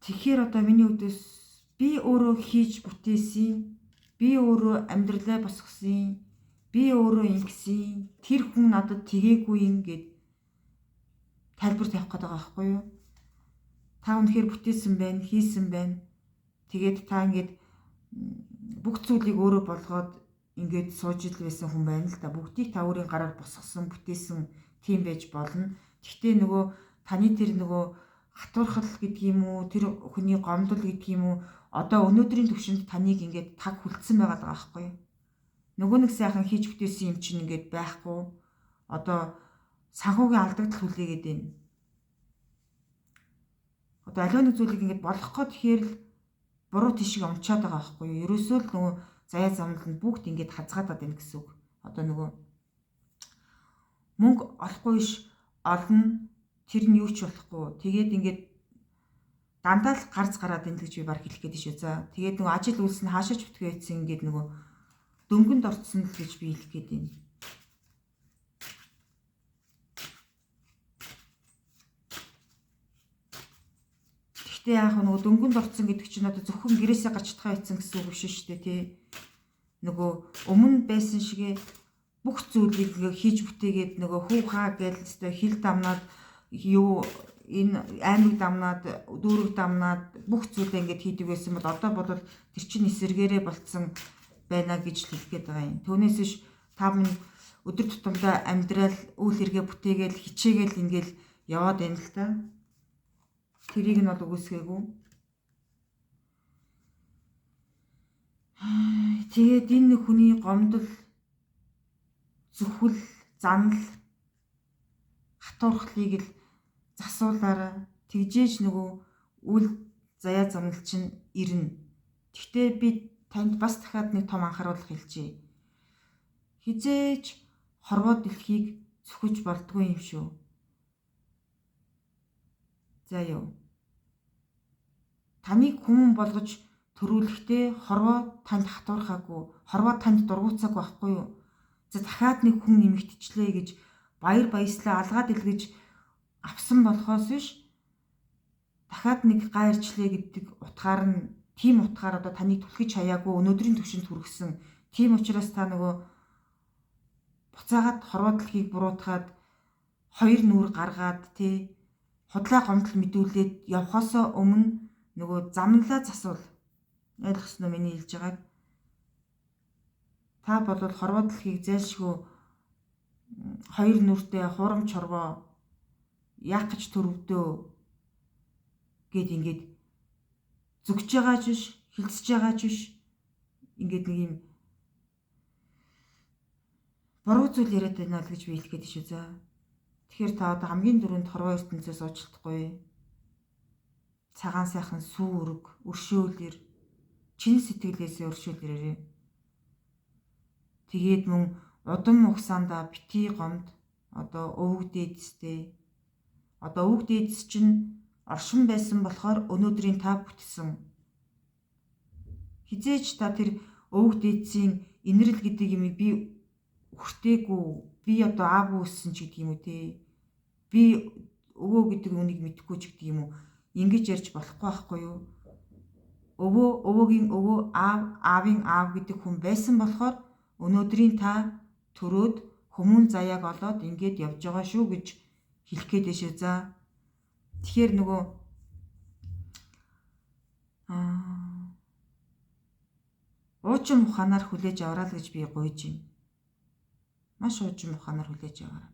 Тэгэхээр одоо миний үдээс би өөрөө хийж бүтээсэн, би өөрөө амьдралаа босгосон, би өөрөө ингэсэн, тэр хүн надад тгээггүй юм гэд тайлбар тавих гээд байгаа байхгүй юу? Та үнэхээр бүтээсэн байна, хийсэн байна. Тэгээд та ингээд бүх зүйлийг өөрөө болгоод ингээд сууж ил байсан хүн байна л да. Бүгдийг та өөрийн гараар босгосон, бүтээсэн тийм байж болно. Гэхдээ нөгөө таны тэр нөгөө хатуурхал гэдэг юм уу, тэр хүний гомдол гэдэг юм уу, одоо өнөөдрийн төвшөнд таныг ингээд таг хүлцсэн байгаа байхгүй юу? Нөгөө нэг сайхан хийж бүтээсэн юм чинь ингээд байхгүй. Одоо санхүүгийн алдагдал хүлээгээд байна. Одоо аливаа нэг зүйлийг ингээд болох гээд тэгэхээр л буруу тишиг онцоод байгаа байхгүй юу? Ерөөсөө л нөгөө заяа замнал нь бүгд ингээд хазгаадаад байна гэсэн үг. Одоо нөгөө мөнгө олохгүй ш олно, тэр нь юу ч болохгүй. Тэгээд ингээд дандаа л гарц гараад байна гэж би баг хэлэх гээд шүү. За тэгээд нөгөө ажил үйлс нь хаашаач бүтгээсэн ингээд нөгөө дөнгөнд орцсон л гэж би хэлэх гээд байна. Гэхдээ яах вэ, нөгөө дөнгөнд орцсон гэдэг чинь одоо зөвхөн гэрээсээ гарч чадхаа ийцэн гэсэн үг биш шүү дээ тий. Нөгөө өмнө байсан шигээ бүх зүйлийг хийж бүтээгээд нөгөө хүү хаа гээл өстой хил дамнаад юу энэ аймаг дамнаад дүүрэг дамнаад бүх зүйлээ ингээд хийдэг байсан бол одоо бол тэр чинь эсэргээрээ болцсон байна гэж хэлэх гээд байгаа юм. Түүнээс биш та бүхэн өдөр тутамдаа амьдрал үйл хэрэгэ бүтээгээл хичээгээл ингээл яваад байна л та. Тэрийг нь бол үгүйсгээгүй. Тэгээд энэ хүний гомдол, зүхэл, занал, хатуурхлыг л засуулаараа тэгжээж нөгөө үл заяа замнал чинь ирнэ. Гэхдээ би танд бас дахиад нэг том анхааруулга хэлчихье. хизээж хорвоо дэлхийг зөвхөж болдгүй юм шүү. За юу. Таныг хүн болгож төрүүлэхдээ хорвоо танд хатуурхаагүй, хорвоо танд дургуутсаг байхгүй юу? За дахиад нэг хүн нэмэгдчихлээ гэж баяр баясгалаа алгаад илгэж авсан болохоос биш дахиад нэг гайрчлээ гэдэг утгаар нь тийм утгаар одоо таныг түлхэж хаяагүй өнөөдрийн түвшинд хүргэсэн. Тийм учраас та нөгөө буцаагаад хорвоо дэлхийг буруутгаад хоёр нүур гаргаад тий худлаа гомдол мэдүүлээд явхосоо өмнө нөгөө замналаа засвал ойлгосноо миний хэлж байгааг та бол хорвоо дэлхийг зайлшгүй хоёр нүртэй хурамч хорвоо яах гэж төрөвдөө гэд ингээд зүгж байгаа ч биш хилцэж байгаа ч биш ингээд нэг юм буруу зүйл яриад байна л гэж би хэлэхэд шүү за. Тэгэхээр та одоо хамгийн дөрөнд хорвоо ертөнцөөс уучлахгүй. Цагаан сайхан сүүрэг, өршөөлөр, чин сэтгэлээсээ өршөөлөрөө. Тэгээд мөн удам угсаандаа битгий гомд одоо өвөг дээдстэй. Одоо өвөг дээдс чинь оршин байсан болохоор өнөөдрийн та бүтсэн. Хизээж та тэр өвөг дээдсийн инэрл гэдэг юм би хүртээгүй. Би одоо аав үүссэн ч гэдэг юм уу те. Би өвөө гэдэг үнийг мэдэхгүй ч гэдэг юм уу. Ингэж ярьж болохгүй байхгүй юу? Өвөө, өвөөгийн өвөө, аав, аавын аав гэдэг хүн байсан болохоор өнөөдрийн та төрөөд хүмүүн заяаг олоод ингэж явж байгаа шүү гэж хэлэх гээд шүү за. Тэгэхээр нөгөө уучин ухаанаар хүлээж аваад гэж би гуйж байна. Маш уучин ухаанаар хүлээж аваа.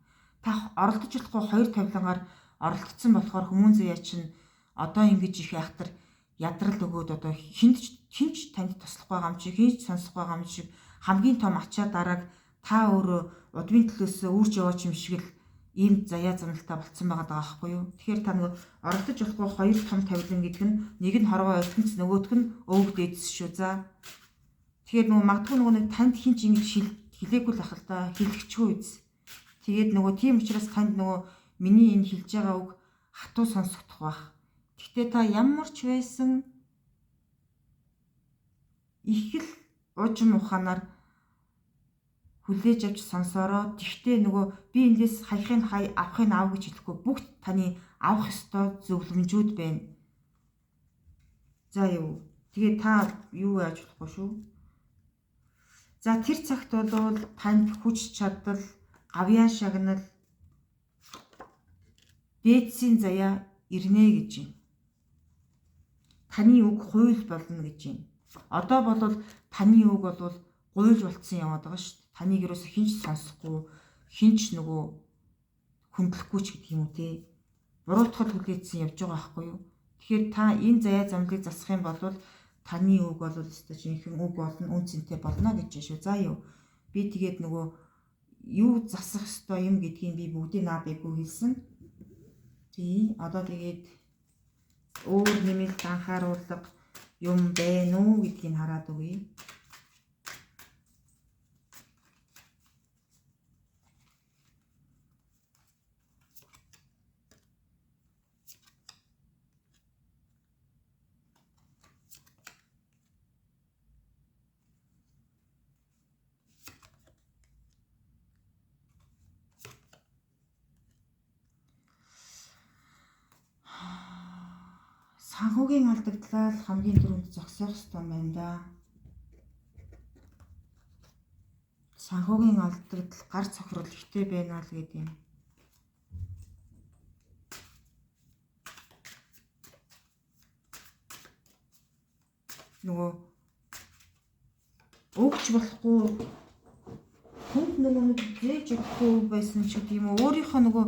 Та оролдож болохгүй хоёр тавилангаар оролцсон болохоор хүмүүн заяа чинь одоо ингэж их айхтар ядрал өгөөд одоо хинч танд туслах байгаа юм чи хинч сонсох байгаа юм шиг хамгийн том ачаа дарааг та өөрөө удмын төлөөсөө үрж яваач юм шиг л ийм заяа замналтай болцсон байгаа байхгүй юу. Тэгэхээр та нөгөө оролдож болохгүй хоёр том тавилан гэдэг нь нэг нь хорвоо ертөнц нөгөөх нь өвөг дээдс шүү за. Тэгэхээр нөгөө магадгүй нөгөө нэг танд хинч ингэж хэлээгүй л ахал та хэлэхчгүй үз. Тэгээд нөгөө тийм учраас танд нөгөө миний энэ хэлж байгаа үг хатуу сонсогдох бах. Гэхдээ та ямар ч байсан их л уужим ухаанаар хүлээж авч сонсороо. Тэгвэл нөгөө би эндээс хаяхын авахын аав гэж хэлэхгүй бүгд таны авах ёстой зөвлөмжүүд байна. За юу. Тэгээ та юу яаж болохгүй шүү. За тэр цагт бол танд хүч чадал, гавьяа шагнал, дээдсийн заяа ирнэ гэж байна. Таны үг хууль болно гэж байна. Одоо бол таны үг бол гуйлж болцсон яваад байгаа шүү дээ. Таныг юус хинч сонсохгүй, хинч нөгөө хүндлэхгүй ч гэдэг юм уу те. Буруутгал хүлээсэн явж байгаа байхгүй юу? Тэгэхээр та энэ заяа замлыг засах юм бол таны үг бол өстой жинхэнэ үг болно, үн цэнтэй болно гэж байна шүү. За юу. Би тэгээд нөгөө юу засах ёстой юм гэдгийг би бүгдийг наабайгүй хэлсэн. Тий, одоо тэгээд өөр нэмэлт анхааруулга юм бэ нү гэдгийг хараад өгье. Санхүүгийн алдагдлал хамгийн түрүүнд зогсоох ёстой юм байна да. Санхүүгийн алдагдал гар цохрол ихтэй байна л гэдэг юм. Нөгөө өгч болохгүй хүнд нөгөө нэг зээж өгөхгүй байсан ч гэдэг юм уу. Өөрийнхөө нөгөө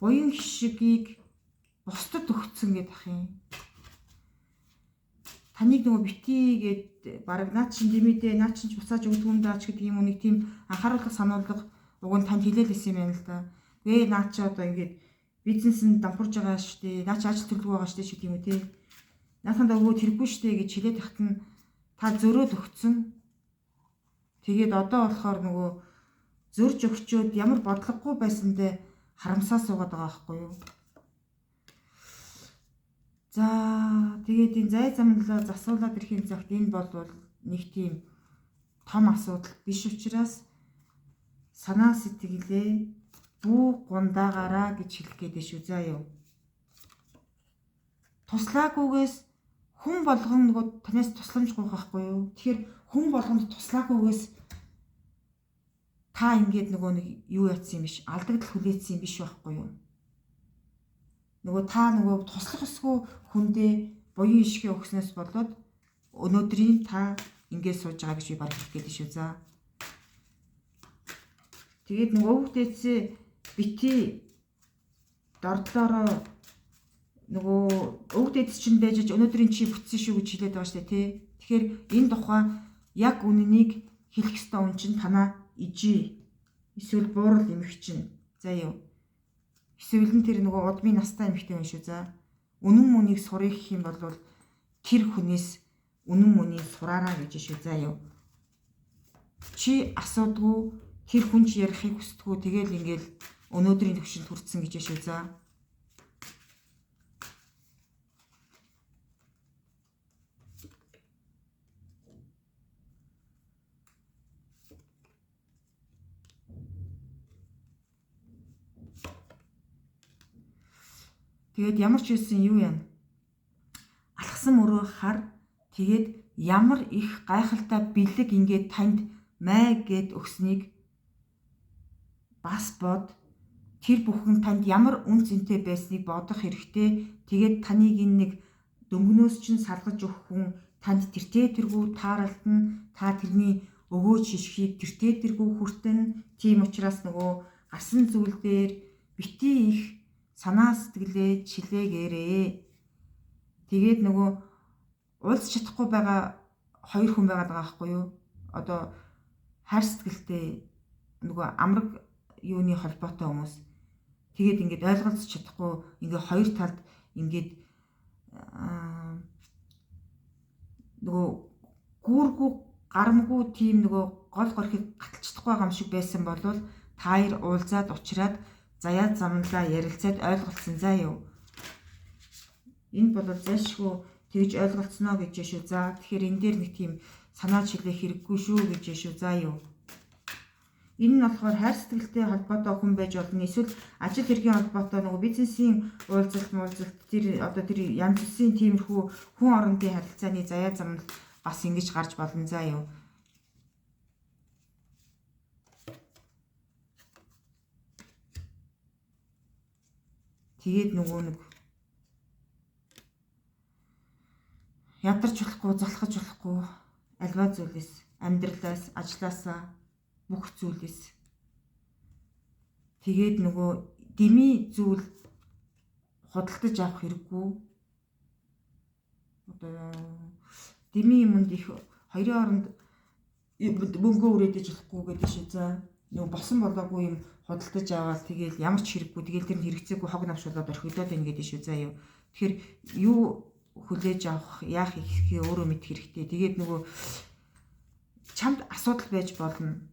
буян хишгийг бусдад өгцөн гэдэг ах юм. Таныг нөгөө битгийгээд бараг наад чин дэмэдээ наад чин ч буцааж өгдөг юм даач гэдэг юм уу нэг тийм анхааруулга сануулга уг нь танд хэлээлсэн юм байна л да. Гээ наад чи одоо ингээд бизнесэнд дампуурж байгаа шүү дээ. Наад чи ажил төлөв байгаа шүү дээ гэдэг юм уу тий. Наатанда өгөөд хэрэггүй шүү дээ гэж хэлээд тахт нь та зөрөөд өгцөн. Тэгээд одоо болохоор нөгөө зөрж өгчөөд ямар бодлогогүй байсандээ харамсаа суугаад байгаа байхгүй юу? За тэгээд энэ зай замналаа засуулаад ирэхин цагт энэ бол нэг тийм том асуудал биш учраас санаа сэтгэлээ бүү гундаагаараа гэж хэлэх гээд шүү заа юу. Туслаагүйгээс хүн болгон нөгөө танаас тусламж гуйх байхгүй юу? Тэгэхээр хүн болгонд туслаагүйгээс та ингээд нөгөө нэг юу яатсан юм биш, алдагдал хүлээсэн юм биш байхгүй юу? Нөгөө та нөгөө туслах өсгөө хүндээ буян ишгээ өгснөөс болоод өнөөдрийн та ингээд сууж байгаа гэж би баг хэлэх гээд шүү за. Тэгээд нөгөө өвгдээцээ бити дордлороо нөгөө өвгдээц чинь байж өнөөдрийн чи бүтсэн шүү гэж хэлээд байгаа штэ тий. Тэгэхээр энэ тухай яг үнэнийг хэлэх ёстой хүн чинь танаа ижи эсвэл буурал эмх чинь. За юу. Эсвэл нь тэр нөгөө удмын настай эмхтэй хүн шүү за. Үнэн мөнийг сурах гэх юм бол тэр хүнээс үнэн мөнийг сураараа гэж шүү за юу. Чи асуудгүй тэр хүн чи ярихыг хүсдэггүй тэгэл ингээл өнөөдрийн төвшөнд хүрсэн гэж шүү за. Тэгээд ямар ч хэлсэн юу юм? Алхсан мөрөө хар тэгээд ямар их гайхалтай бэлэг ингээд танд май гэд өгснийг бас бод тэр бүхэн танд ямар үн цэнтэй байсныг бодох хэрэгтэй. Тэгээд таныг энэ нэг дөнгнөөс чинь салгаж өгөх хүн танд тэртээ тэргүй тааралдана. Та тэрний өгөөж шишхийг тэртээ тэргүй хүртэн. Тийм учраас нөгөө гарсан зүйл дээр бити их санаа сэтгэлээ чилээгээрээ. Тэгээд нөгөө уулз чадахгүй байгаа хоёр хүн байгаад байгаа байхгүй юу? Одоо хайр сэтгэлтэй нөгөө амраг юуны холбоотой хүмүүс. Тэгээд ингээд ойлголцож чадахгүй ингээд хоёр талд ингээд нөгөө гүүргүү гарамгүй тийм нөгөө гол горхийг гаталчихдаг байгаа юм шиг байсан болвол та хоёр уулзаад уулзраад заяа замналаа ярилцаад ойлголцсон заа юу. Энэ бол зайлшгүй тэгж ойлголцсноо гэж шүү за. Тэгэхээр энэ дээр нэг тийм санаа чилээх хэрэггүй шүү гэж шүү заа юу. Энэ нь болохоор хайр сэтгэлтэй холбоотой хүн байж болно. Эсвэл ажил хэргийн холбоотой нөгөө бизнесийн уулзалт тэр одоо тэр янз бүрийн тиймэрхүү хүн орондын харилцааны заяа замнал бас ингэж гарч болно заа юу. Тэгээд нөгөө нэг ядарч болохгүй, залхаж болохгүй альва зүйлээс, амьдралаас, ажлаасаа бүх зүйлээс тэгээд нөгөө дими зүйл худалдаж авах хэрэггүй. Одоо дими юмд их хоёрын оронд мөнгө өрөөдөж болохгүй гэдэг шиг за. Нөгөө босон болоогүй юм худалдаж аваад тэгэл ямар ч хэрэггүй тэгэл тэр нь хэрэгцээгүй хог навшуулаад орхиолоод байна гэдэг шүү заа юу. Тэгэхээр юу хүлээж авах яах ихээ өөрөө мэдэх хэрэгтэй. Тэгээд нөгөө чамд асуудал байж болно.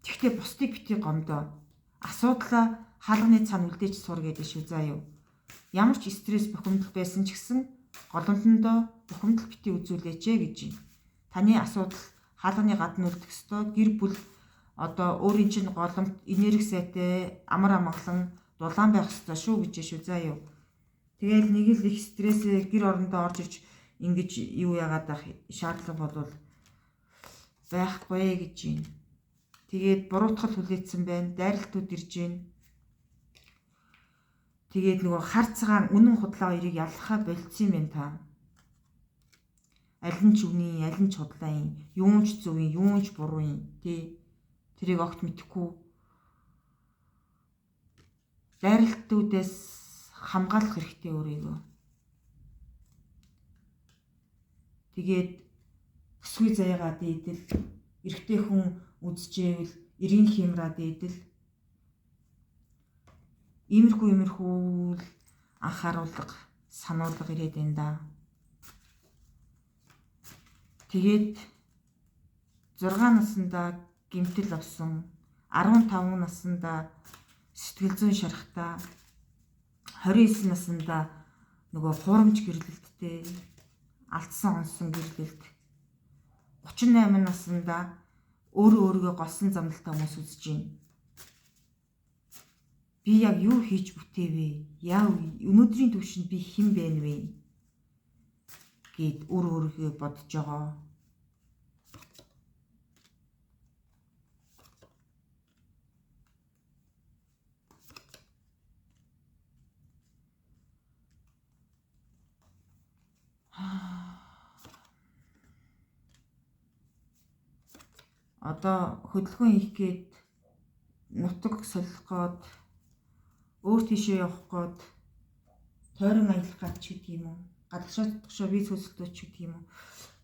Тэгвэл бусдыг бити гомдоо. Асуудлаа хаалганы цаана үлдээж сур гэдэг шүү заа юу. Ямар ч стресс бухимдал байсан ч гэсэн голомтондоо бухимдал бити үзүүлээч гэж байна. Таны асуудал хаалганы гадна үлдэх ёстой. Гэр бүл одоо өөрийн чинь голомт энерги сайтай амар амгалан дулаан байх ёстой шүү гэж шүү заа юу. Тэгэл нэг л их стресс гэр орондоо орж иж ингэж юу яагаад байх шаардлага болвол байхгүй гэж байна. Тэгээд буруутгал хүлээсэн байна. Дайралтууд ирж байна. Тэгээд нөгөө хар цагаан үнэн худлаа хоёрыг яллахаа болцсон юм байна та. Аль нь ч үний, аль нь ч худлаан, юун ч зөвийн, юун ч бурууын тий. Тэрийг огт мэдэхгүй. Дайралтуудаас хамгаалах хэрэгтэй өөрийгөө. Тэгээд өсвий заяагаа дээдэл, эрэгтэй хүн үзчихвэл эрийн хямраа дээдэл. Иймэрхүү анхааруулга, сануулга ирээд энэ да. Тэгээд 6 наснда гэмтэл авсан. 15 наснда сэтгэл зүйн шарахтаа, 29 наснда нөгөө хуурамч гэрлэлттэй алдсан онсон гэрлэлт, 38 наснда өөрийгөө голсон замналтай хүмүүс үзэж байна. Би яг юу хийж бүтээвэ? Яав өнөөдрийн төвшөнд би хэн байна вэ? Гэд өөрийгөө бодож байгаа. Одоо хөдөлгөөн хийх гээд нутаг солих гээд өөр тийшээ явах гээд тойрон аялах гэж гэдэг юм уу? Гадагшаа виз хөсөлтөөч гэдэг юм уу?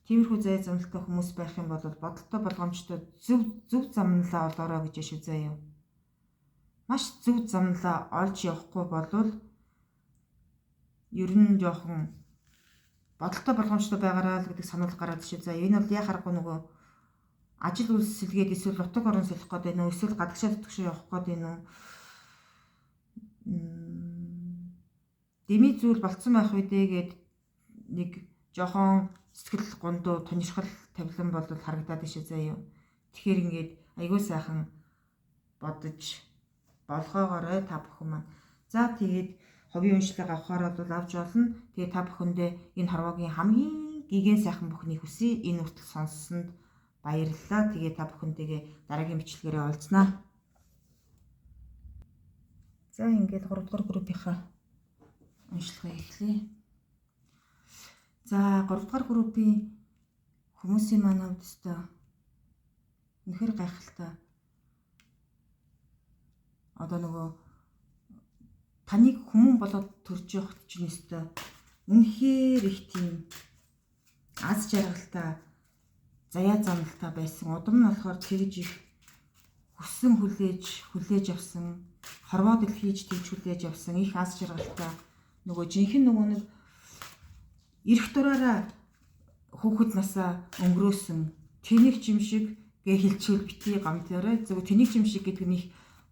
Тиймэрхүү зай замналтай хүмүүс байх юм бол бодолтой болгоомжтой зөв замналаа олоорой гэж шүү заяа. Маш зөв замналаа олж явахгүй болвол ер нь жоохон бодолтой болгоомжтой байгаараа л гэдэг санал гараад шүү заяа. Энэ бол яа харахгүй нөгөө ажил үйлсэлгээд эсвэл нутаг орон солих гээд байна уу? Эсвэл гадагшаа төтгшөө явах гээд байна уу? Дэмий зүйл болцсон байх үедээ гээд нэг жоохон сэтгэл гондоо тонирхол тавилан бол харагдаад ишээ заяа. Тэгэхээр ингээд айгүй сайхан бодож болгоогоорой та бүхэн маань. За тэгээд ховын уншлага авахаар бол авч олно. Тэгээд та бүхэндээ энэ хорвоогийн хамгийн гигэн сайхан бүхнийг хүсье. Энэ үртэл сонссонд баярлалаа. Тэгээд та бүхэнтэйгээ дараагийн бичлэгээрээ уулзнаа. За ингээд 3 дугаар группийнхаа уншлагыг эхлэе. За 3 дугаар группийн хүмүүсийн маань хувьд өстой үнэхээр гайхалтай. Одоо нөгөө таныг хүмүүн болоод төрж явахт чинь өстой үнэхээр их тийм аз жаргалтай, заяа замналтай байсан. Удам нь болохоор тэгж их хүссэн хүлээж авсан, хорвоод л хийж тэгж хүлээж авсан их аз жаргалтай нөгөө жинхэнэ нөгөө нэг эрх дураараа хүүхэд насаа өнгөрөөсөн тэнийг ч юм шиг гээ хэлчихвэл битгий гомдорой. Зөв тэнийг ч юм шиг гэдэг нь их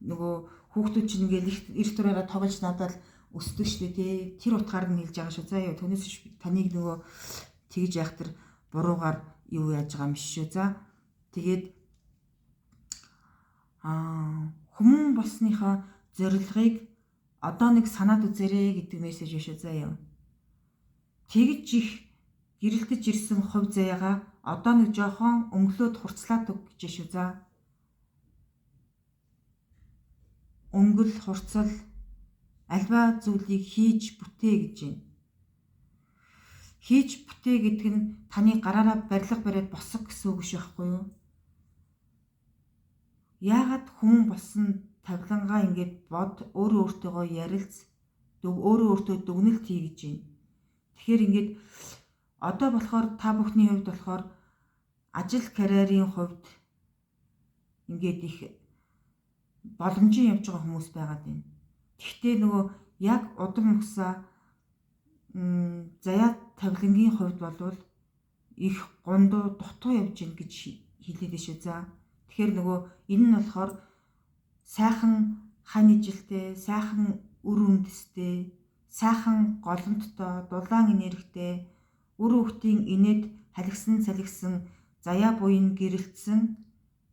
нөгөө хүүхдүүд чинь ингээл эрх дураараа тоглож надад өсдөг штэ тий. Тэр утгаар нь хэлж байгаа шүү. За яа түүнээс таныг нөгөө тэгж яах тэр буруугаар юу яаж байгаа юм шүү. За тэгээд хүмүүн болсныхаа зорилгыг одоо нэг санаад үзээрэй гэдэг мессеж шүү. За яа. Тэгж их гэрэлтэж ирсэн хувь заяагаа одоо нэг жоохон өнгөлөөд хурцлаад өг гэж шүү. За. Өнгөл хурцал альва зүйлийг хийж бүтээ гэж байна. Хийж бүтээ гэдэг нь таны гараараа барилга бариад босго гэсэн үг шүү байхгүй юу? Яагаад хүн болсон тавилангаа ингээд бод өөрөө өөртөөгөө ярилц өөрөө өөртөө дүгнэлт хий гэж байна. Тэгэхээр ингээд одоо болохоор та бүхний хувьд болохоор ажил карьерийн хувьд ингээд их боломжийн явж байгаа хүмүүс байгаад байна. Гэхдээ нөгөө яг удам өгсөө заяа тавилангийн хувьд болвол их гондоо дутуу явж гин гэж хэлээд шүү. За. Тэгэхээр нөгөө энэ нь болохоор сайхан хань ижилтэй, сайхан үр үндэстэй, сайхан голомттой, дулаан энергитэй, үр хөвгтийн инээд халигсан салгисан, заяа буйн гэрэлтсэн,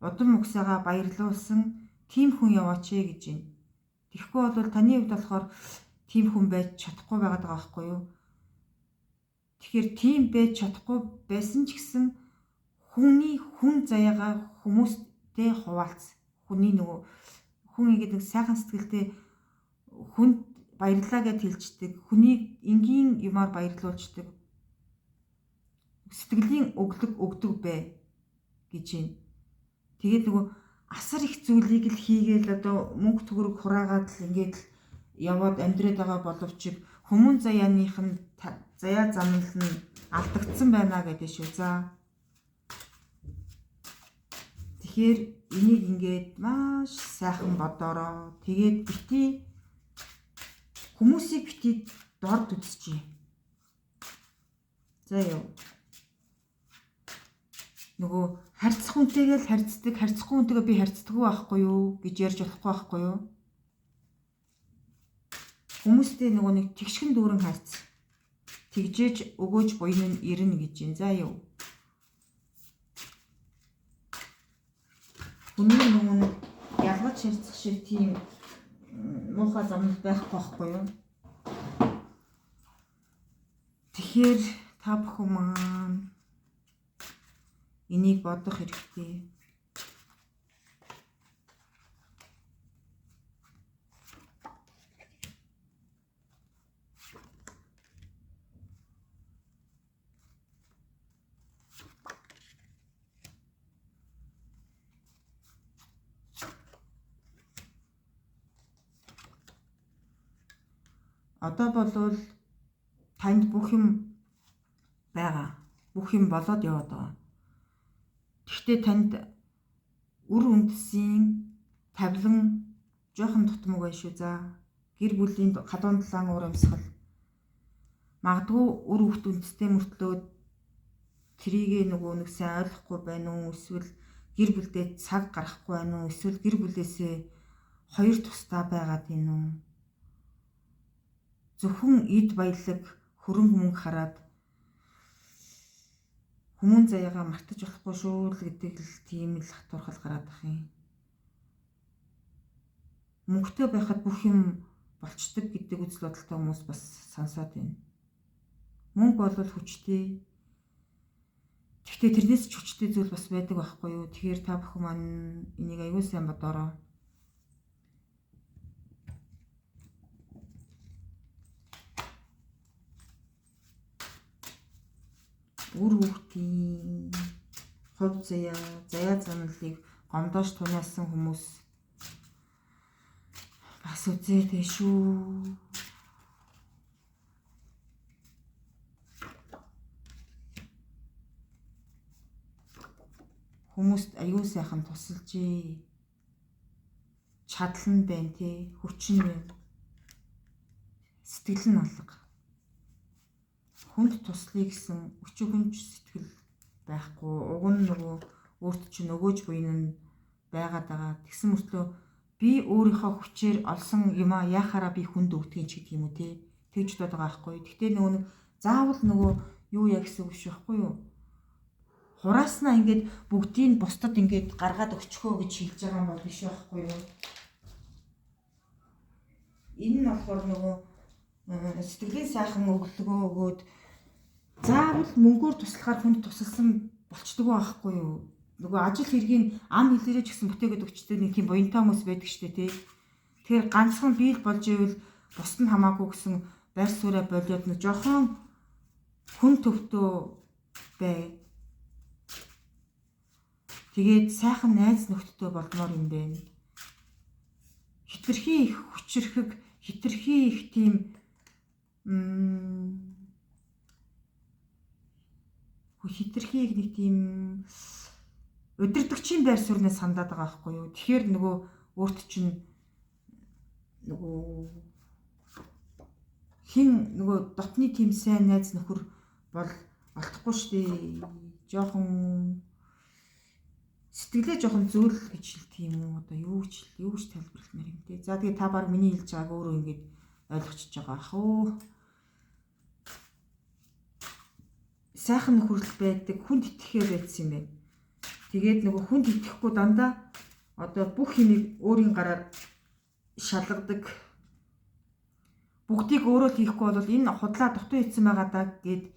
удам өгсөөгөө баярлуулсан тийм хүн яваач гэж байна. Тэгэхгүй бол таны хувьд болохоор тийм хүн байж чадахгүй байгаад байгаа байхгүй юу? Тэгэхээр тийм байж чадахгүй байсан ч гэсэн хүн заяагаа хүмүүстэй хуваалц. Хүний нөгөө хүн ингэдэг нэг сайхан сэтгэлтэй хүнд баярлалаа гэж хэлждэг. Хүнийг энгийн юмар баярлуулждаг. Сэтгэлийн өглөг өгдөг бай гэж байна. Тэгээд нөгөө асар их зүйлийг л хийгээл одоо мөнгө төгрөг хураагаад л ингээд яваад амьдраад байгаа боловч хүмүүн заяаных нь заяа замнал нь алдагдсан байна гэдэг шүү. За. Тэгэхээр энийг ингээд маш сайхан бодороо. Тэгээд бити хүмүүсийг бити дорд үзчихье. За яа. нөгөө харьцах хүнтэйгээ л харьцдаг, харьцахгүй хүнтэйгээ би харьцдаггүй байхгүй юу гэж ярьж болохгүй байхгүй юу? Хүмүүстэй нөгөө нэг тэгшхэн дүүрэн харьц. Тэгжээж өгөөж буйн нь ирнэ гэж юм. За юу. Хүний нөгөө нэг ялгаж харьцах шиг тийм муухай замд байхгүй байхгүй юу? Тэгэхээр та бүхэн маань энийг бодох хэрэгтэй. Одоо болвол танд бүх юм байгаа. Бүх юм болоод яваад байгаа. Гэхдээ танд үр үндэсийн тавилан жоохон дутмаг байна шүү. За гэр бүлийн халуун дулаан уур амьсгал. Магадгүй үр хөвгт үндэстэй мөртлөө трийг нөгөө нэг сайн ойлгохгүй байна уу? Эсвэл гэр бүлдээ цаг гаргахгүй байна уу? Эсвэл гэр бүлээсээ хоёр тусдаа байгаад байна уу? Зөвхөн эд баялаг хөрөнгө мөнгө хараад хүмүүн заяагаа мартаж болохгүй шүү л гэдэг л тийм л хатуурхал гараад ах юм. Мөнгөтэй байхад бүх юм болчдөг гэдэг үзэл бодолтой хүмүүс бас сонсоод байна. Мөнгө бол хүчтэй. Гэхдээ тэрнээс ч хүчтэй зүйл бас байдаг байхгүй юу? Тэгэхээр та бүхэн маань энийг аюул сайн бодороо. Үр хөвгтийн хувь заяа заналыг гомдоош тунаасан хүмүүс бас үзээтэй шүү. Хүмүүст аюул сайхан тусалж чадал нь байна те, хүч нь байна. Сэтгэл нь алга. Хүнд туслая гэсэн өчигөнч сэтгэл байхгүй. Уг нь нөгөө өөрт чинь өгөөж буйн нь байгаад байгаа. Тэгсэн мөртлөө би өөрийнхөө хүчээр олсон юмаа яхаараа би хүнд өгдөг ч гэдэг юм уу те. Тэгж бодож байгаа байхгүй. Гэхдээ нөгөө нэг заавал нөгөө юу яа гэсэн үг шүү байхгүй юу? Хурааснаа ингээд бүгдийг бусдад ингээд гаргаад өчхөө гэж хэлж байгаа юм бол биш байхгүй юу? Энэ нь болохоор нөгөө сэтгэлийн сайхан өглөгөө өгөөд заавал мөнгөөр туслахаар хүнд тусалсан болчдөг байхгүй юу? Нөгөө ажил хэргийн ам хэлээрээ ч гэсэн бүтээгээд өгчтэй нэг тийм буянтай хүмүүс байдаг штэ тий. Тэгэхээр ганцхан биел болж ивэл бусд нь хамаагүй гэсэн байр сууриа болоод нэг жоохон хүн төвтөө бай. Тэгээд сайхан найз нөхдөдөө болмоор юм байна. Хитрхи их хүчрхэг, хитрхи их тийм хитрхи их нэг тийм өдөртөгчийн байр суурьнаас сандаад байгаа байхгүй юу? Тэгэхээр нөгөө өөрт чинь нөгөө хин нөгөө дотны тийм сайн найз нөхөр бол олдохгүй шүү дээ. Жохон сэтгэлээ жохон зөөл гэж хэлдэг юм уу? Одоо юу гэж тайлбарлахмаар юм те. За тэгээ та баг миний хэлж байгааг өөрөө ингэж ойлгочихж байгаа ах уу. Сайхан нөхөрлөл байдаг, хүнд итгэхээ байдсан юм байна. Тэгээд нөгөө хүнд итгэхгүй дандаа одоо бүх юмыг өөрийн гараар шалгадаг. Бүгдийг өөрөө хийхгүй бол энэ худлаа дутуу хийсэн байгаа даа гэд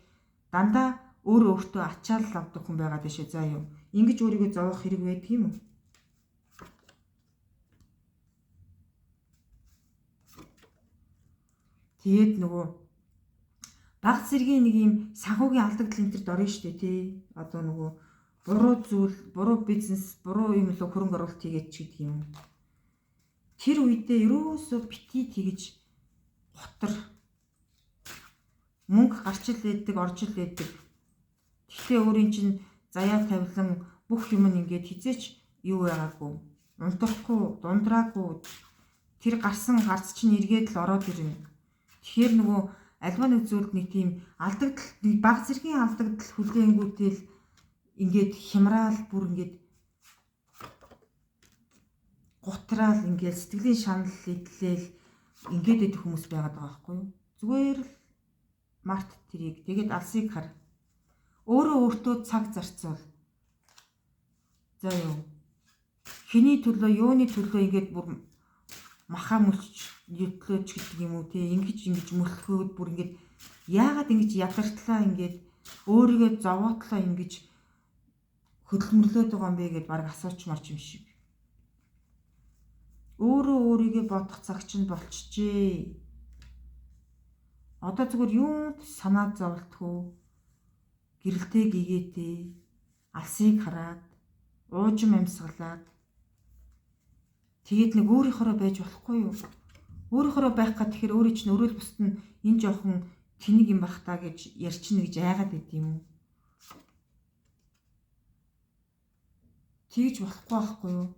дандаа өөртөө ачаал авдаг хүн байгаад дэшээ заа юу. Ингэж өөрийгөө зовоох хэрэг байдаг юм уу? Тэгээд нөгөө баг зэргийн нэг юм санхүүгийн алдагдал энэ төр дорно штэ тий. Одоо нөгөө буруу зүйл, буруу бизнес, буруу юм л хөрөнгө оруулалт хийгээд ч гэдэг юм. Тэр үедээ ерөөсөө битгий тэгж готор мөнгө гарч ил байдаг, орж ил байдаг. Гэхдээ өөрийн чинь заяа тавилан бүх юм нь ингээд хизээч юу байгаагүй, унтрахгүй, дундраагүй. Тэр гарсан гарц чинь эргээд л ороод ирнэ. Тэгэхээр нөгөө альва нэг зүйлд нэг тийм алдагдал, нэг баг зэргийн алдагдал хүлээнгүүтэл ингээд хямраал бүр ингээд гутраал ингээд сэтгэлийн шанал идлээл ингээд идэх хүмүүс байгаад байгаа байхгүй юу? Зүгээр л март тэрийг тэгээд алсыг хар. Өөрөө өөртөө цаг зарцуул. За юу. Хиний төлөө, юуны төлөө ингээд бүр маха мөлч ётлөөч гэдэг юм уу те ингэж мөлхөөд бүр ингээд яагаад ингэж ядартлаа ингээд өөрийгөө зовоотлоо ингэж хөдөлмөрлөөд байгаа юм бэ гэд баг асуучмарч юм шиг. Өөрөө өөрийгөө бодох цаг чинь болчихжээ. Одоо зүгээр юунд санаа зовлтгүй гэрэлтэй гэгээтэй алсыг хараад уужим амьсгалаад тэгээд нэг өөрийнхоороо байж болохгүй юу? Өөрийнхоороо байх гад тэгэхээр өөрөө чинь өрөөл бусд нь энэ жоохон тэнэг юм бах та гэж ярьчихна гэж айгаад байд юм уу? Тэгж болохгүй байхгүй юу?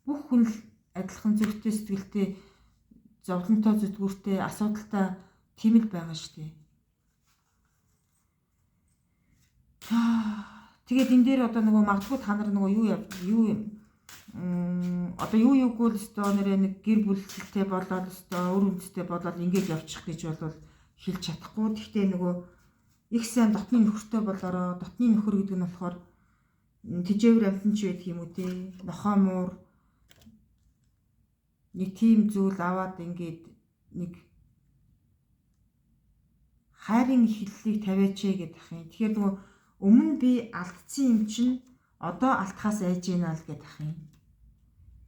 Бүх хүн л адилхан зөрчтэй сэтгэлтэй зовлонтой зүтгүүртэй асуудалтай тийм л байгаа шүү дээ. Тэгээд энэ дээр одоо нөгөө магадгүй та нар нөгөө одоо юугүй л өстой нэрээ нэг гэр бүлтэй болоод өстой өр үндэстэй болоод ингэж явчих гэж бол хэлж чадахгүй. Гэхдээ нөгөө их сайн дотны нөхөртэй болороо дотны нөхөр гэдэг нь болохоор тэжээвэр амтанч байдаг юм уу те нохоо муур нэг тийм зүйл аваад ингээд нэг хайрын ихлэлийг тавиач гэдэг ах юм. Тэгэхээр нөгөө өмнө би алдсан юм чинь одоо алдхаас айж гинэ л гэдэг ах юм.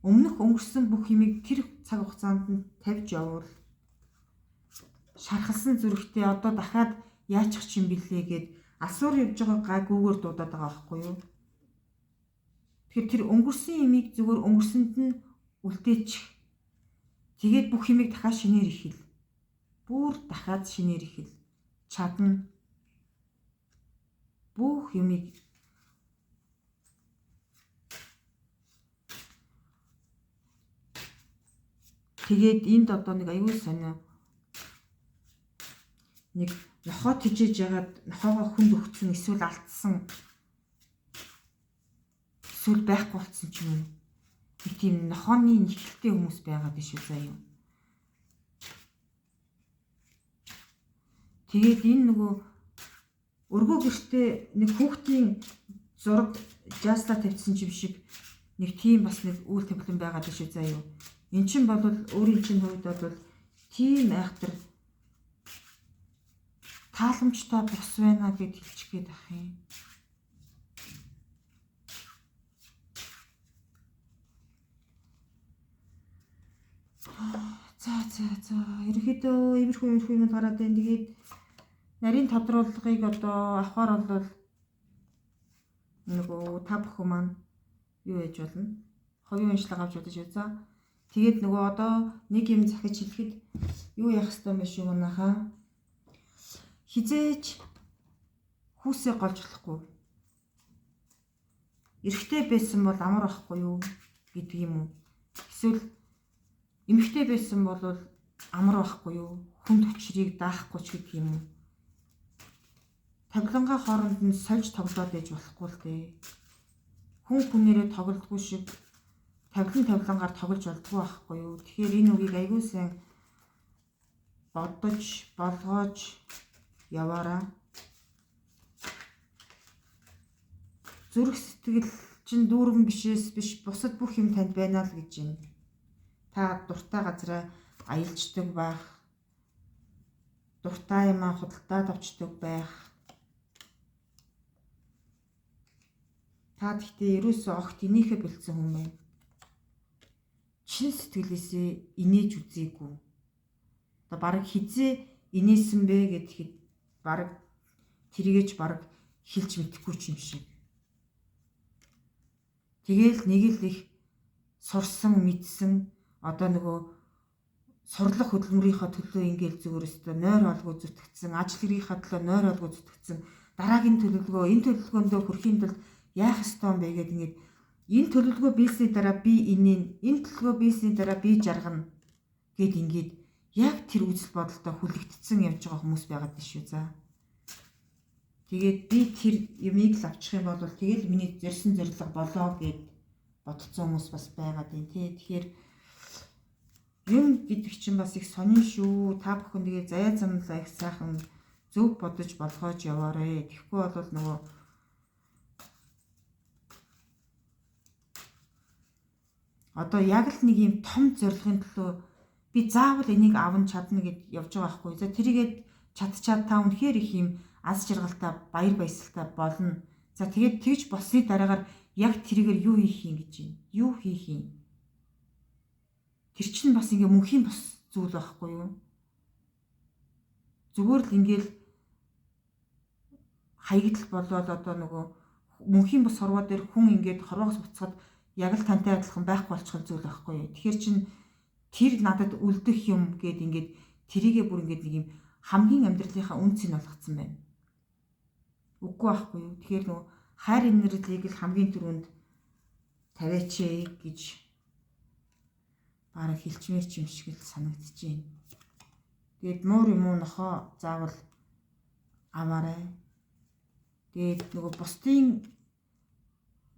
Өмнөх өнгөрсөн бүх юмыг тэр цаг хугацаанд нь тавьж явуул. Шархалсан зүрхтээ одоо дахиад яачих юм бэлээ гэд асуур явж байгаа гайгүйгээр дуудаад байгаа байхгүй юу? Тэгэхээр тэр өнгөрсөн юмыг зүгээр өнгөрсөнд нь үлдээчих. Тэгээд бүх юмыг дахиад шинээр ихэл. Бүр дахиад шинээр ихэл. Чадна. Бүх юмыг тэгээд энд одоо нэг аюул сонио нэг нохоо тижээж ягаад нохоогоо хүнд өгцөн эсвэл алдсан эсвэл байхгүй болсон ч юм уу нэг тийм нохооны нэхэлтэй хүмүүс байгаад биш үү заа юм. Тэгээд энэ нөгөө өргөө гэртээ нэг хүүхдийн зураг жаасла тавьсан юм шиг нэг тийм бас нэг үйл тавилан байгаад биш үү заа юу. Эн чинь бол өөрийн чинь хувьд бол тийм айхтар тааламжтай бос байна гэд хэлчих гээд ах юм. За ерөөхдөө иймэрхүү юм гараад байна. Тэгээд нарийн тодруулгыг одоо авахар бол нөгөө та бүхэн маань юу яж болно? Хувийн уншлага авч удаж үзээ. Тэгээд нөгөө одоо нэг юм захиж хэлэхэд юу яах ёстой юм бэ шүү манайхаа. Хизээж хүүсээ голж болохгүй. Эрэгтэй байсан бол амар байхгүй юу гэдэг юм уу? Эсвэл эмэгтэй байсан бол амар байхгүй юу? Хүнд хүчрийг даахгүй ч гэдэг юм уу? Тавилангаа хооронд нь сольж тоглоод байж болохгүй л дээ. Хүн хүнээрээ тоглодгүй шиг тавилангаар тоглож болдгоо байхгүй юу? Тэгэхээр энэ үгийг аягүй сайн бодож, болгоож яваараа. Зүрх сэтгэл чинь дүүрэн биш бусад бүх юм танд байна л гэж юм. Та дуртай газараа аялждаг байх. Дуртай юмаа худалдаад авчдаг байх. Та гэхдээ ерөөсөө огт инээхэ бэлдсэн хүн байна. Чин сэтгэлээсээ инээж үзээгүй. Одоо баг хизээ инээсэн бэ гэхэд баг тэрийгэж баг хэлж мэдэхгүй ч юм шиг. Тэгээл нэг л их сурсан мэдсэн одоо нөгөө сурлах хөдөлмөрийнхөө төлөө ингээл зүгээр өстө нойр олгоо зүтгэцэн ажил хэргийнхаа төлөө нойр олгоо зүтгэцэн дараагийн төлөвлөгөө энэ төлөвлөгөөндөө хүрэхийн тулд яах ёстой юм бэ гэдэг ингээд энэ төлөвлөгөө биесний дараа би инээн энэ төлөвлөгөө биесний дараа би жаргана гэд ингээд яг тэр үзэл бодолтой хүлэгдсэн явж байгаа хүмүүс байгаад байна шүү. За. Тэгээд би тэр юмыг л авчих юм бол тэгэл миний зорьсон зорилго болоо гэд бодцсон хүмүүс бас байгаад байна тий. Тэгэхээр юм гэдэг чинь бас их сонин шүү. Та бүхэн тэгээ заяа замлаа их сайхан зөв бодож болгоож яваарэ. Тэгэхгүй бол нөгөө одоо яг л нэг юм том зорилгын төлөө би заавал энийг аван чадна гэд явж байгаа байхгүй. За тэрийгээд чадчаад та үнэхээр их юм аз жаргалтай баяр баясгалтай болно. За тэгээд тэгж болсны дараагаар яг тэрийгээр юу хийх юм гэж байна. Юу хийх юм? Тэр чинь бас ингээ мөнхийн бос зүйл байхгүй юу? Зүгээр л ингээл хаягдл болоод одоо нөгөө мөнхийн бос хорвоо дээр хүн ингээд хорвоос буцаад яг л тантай адилхан байхгүй болчих зүйл байхгүй юу? Тэгэхээр чинь тэр надад үлдэх юм гэд ингээд тэрийгээ бүр ингээд нэг юм хамгийн амьдралынхаа үнцийг олгоцсон байна. Үгүй байхгүй юу? Тэгэхээр нөгөө хайр инэрлийг л хамгийн түрүүнд тавиач гэж бараг хэлчмээр ч юм шиг л санагдаж байна. Тэгээд муур юм уу нохоо заавал аваарай. Тэгээд нөгөө бусдын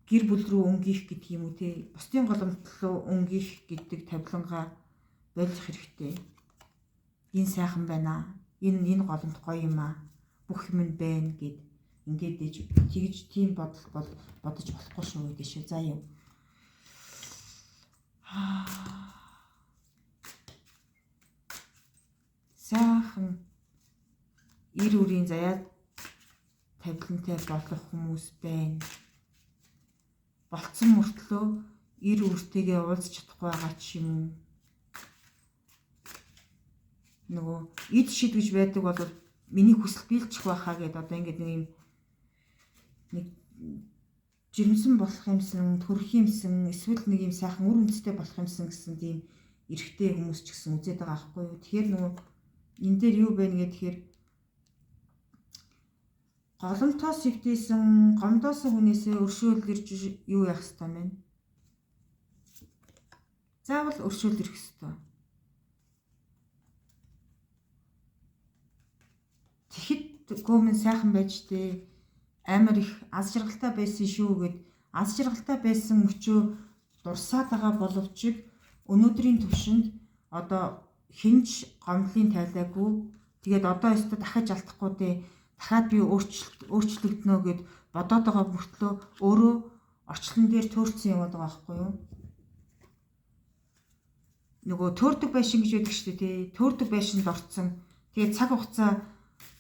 гэр бүл рүү өнгийх гэдэг юм уу те, бусдын голомт руу өнгийх гэдэг тавилангаа болж хэрэгтэй. Энэ сайхан байна. Энэ голомт гоё юм аа. Бүх юм нь байна гэд ингээд тэгж тийм бодол бодож болохгүй шүү гэдэг шүү. За юу. Сайхан эр үрийн заяа тавилантай болох хүмүүс байна. Болцсон мөртлөө эр үртэйгээ уулзч чадахгүй байгаа ч юм уу. Нөгөө эд шидвэж байдаг бол миний хүсэл биелчих байхаа гэд одоо ингээд нэг жирэмсэн болох юмсан, төрөх юмсан, эсвэл нэг юм сайхан үр үндэстэй болох юмсан гэсэн тийм эрэгтэй хүмүүс ч гэсэн үзээд байгаа байхгүй юу. Тэгэхээр нөгөө энэ дээр юу байна гэхээр голомтоос өвдөөсөн, гомдоосон хүнээсээ өршөөл ирж юу яах ёстой юм бэ? Заавал өршөөл ирэх ёстой. Тэгэхэд гомн сайхан байж тээ амар их аз жаргалтай байсан шүү гэд аз жаргалтай байсан мөчөө дурсаад байгаа боловч өнөөдрийн төвшөнд одоо хинж гомдлын тайлаагүй тэгээд одоо өстө дахиж алдахгүй дээ дахиад би өөрчлөгднө гэд бодоод байгаа мөртлөө өөрөө орчлон дээр төөрцөн яваад байгаа байхгүй юу? Нөгөө төөрдөг байшин гэж байдаг шүү дээ тий. Төөрдөг байшинд орцсон. Тэгээд цаг хугацаа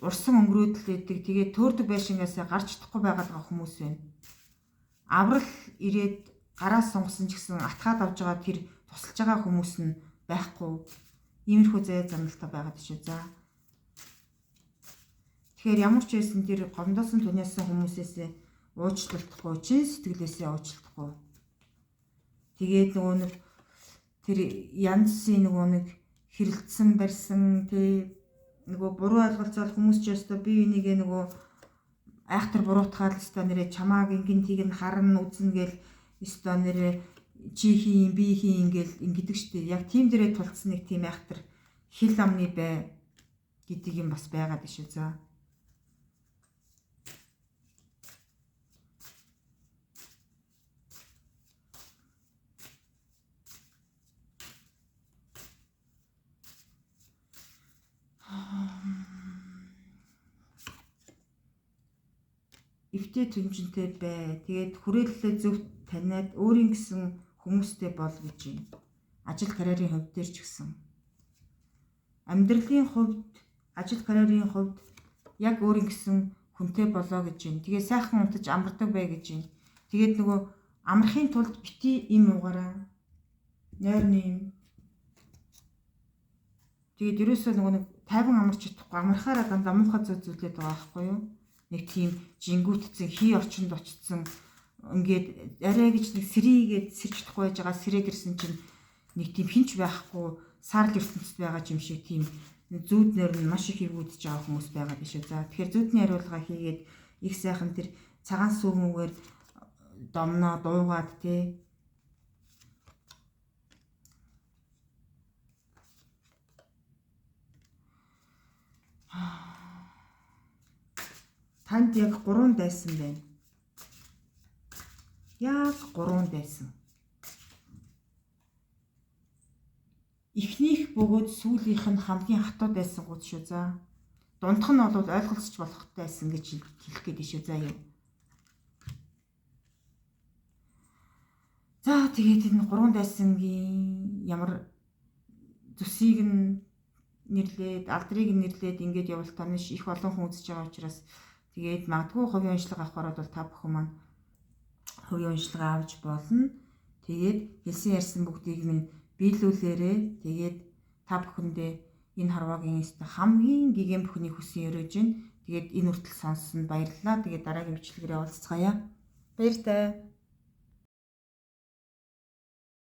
урсан өнгөрөөд л байдаг. Тэгээд төөрдөг байшингаас гарч чадахгүй байгаад байгаа хүмүүс байна. Аврал ирээд гараа сунгасан ч гэсэн атгаад авж байгаа тэр тусалж байгаа хүмүүс нь байхгүй. Иймэрхүү заяа замналтай байгаад шүү. За. Тэгэхээр ямар ч байсан тэр гомдоосон туниасан хүмүүсээс уучлалтахгүй, чин сэтгэлээсээ уучлалтахгүй. Тэгээд нөгөө нэг тэр янзын нөгөө нэг хэрэлдсэн барьсан тий нөгөө буруу ойлголцол хүмүүс ч ёстой би энийгээ нөгөө айхтар буруутгаад өстой нэрэ чамааг ингэн тийг нь харна үзнэ гэл өстой нэрэ чи хийн би хийн гэл ингэдэг штеп. Яг тийм дээрээ тулцсан нэг тийм айхтар хил амны бай гэдэг юм бас байгаад шүү. За. Эвтэй түнжинтэй бай. Тэгээд хүрээлэлээ зөв таниад өөрийн гэсэн хүмүүстэй бол гэж юм. Ажил карьерийн хувьд дээр ч гэсэн. Амьдралын хувьд, ажил карьерийн хувьд яг өөрийн гэсэн хүнтэй болоо гэж юм. Тэгээ сайхан унтаж амардаг бай гэж юм. Тэгээд нөгөө амархын тулд бити им уугараа. Нойрны юм. Тэгээд ерөөсөө нөгөө нэг тайван амарч чадахгүй амархаараа дандаа муухай зүйлээд байгаа байхгүй юу? Нэг тийм жингүүтцэн хий орчинд очсон ингээд арай гэж нэг сэрийгээд сэрж чадахгүй байж байгаа сэрээд ирсэн чинь нэг тийм хинч байхгүй сарл ертөнцид байгаа юм шиг тийм зүүднэр нь маш их ивүүдж байгаа хүмүүс байгаа биш үү. За тэгэхээр зүүдний хариулгаа хийгээд их сайхан тэр цагаан сүүмүүгээр домноо дуугаад тий Танд яг 3 дайсан байна. Яг 3 дайсан. Эхнийх бөгөөд сүүлийнх нь хамгийн хатуу дайсан гут шүү за. Дундх нь бол ойлголцож болох дайсан гэж хэлэх гээд шүү за юу. За тэгээд энэ 3 дайсангийн ямар зүсийг нь нэрлээд, алдрыг нь нэрлээд ингээд явбал таныш их олон хүн үзэж байгаа учраас тэгээд магадгүй хувийн уншлага авахаар бол та бүхэн маань хувийн уншлага авч болно. Тэгээд хэлсэн ярьсан бүгдийг минь биелүүлээрээ тэгээд та бүхэндээ энэ харваагийн хамгийн гэгэн бүхний хүссэн өрөөж байна. Тэгээд энэ үртэл сонссонд баярлалаа. Тэгээд дараагийн бичлэгээрээ уулзцаая. Баяртай.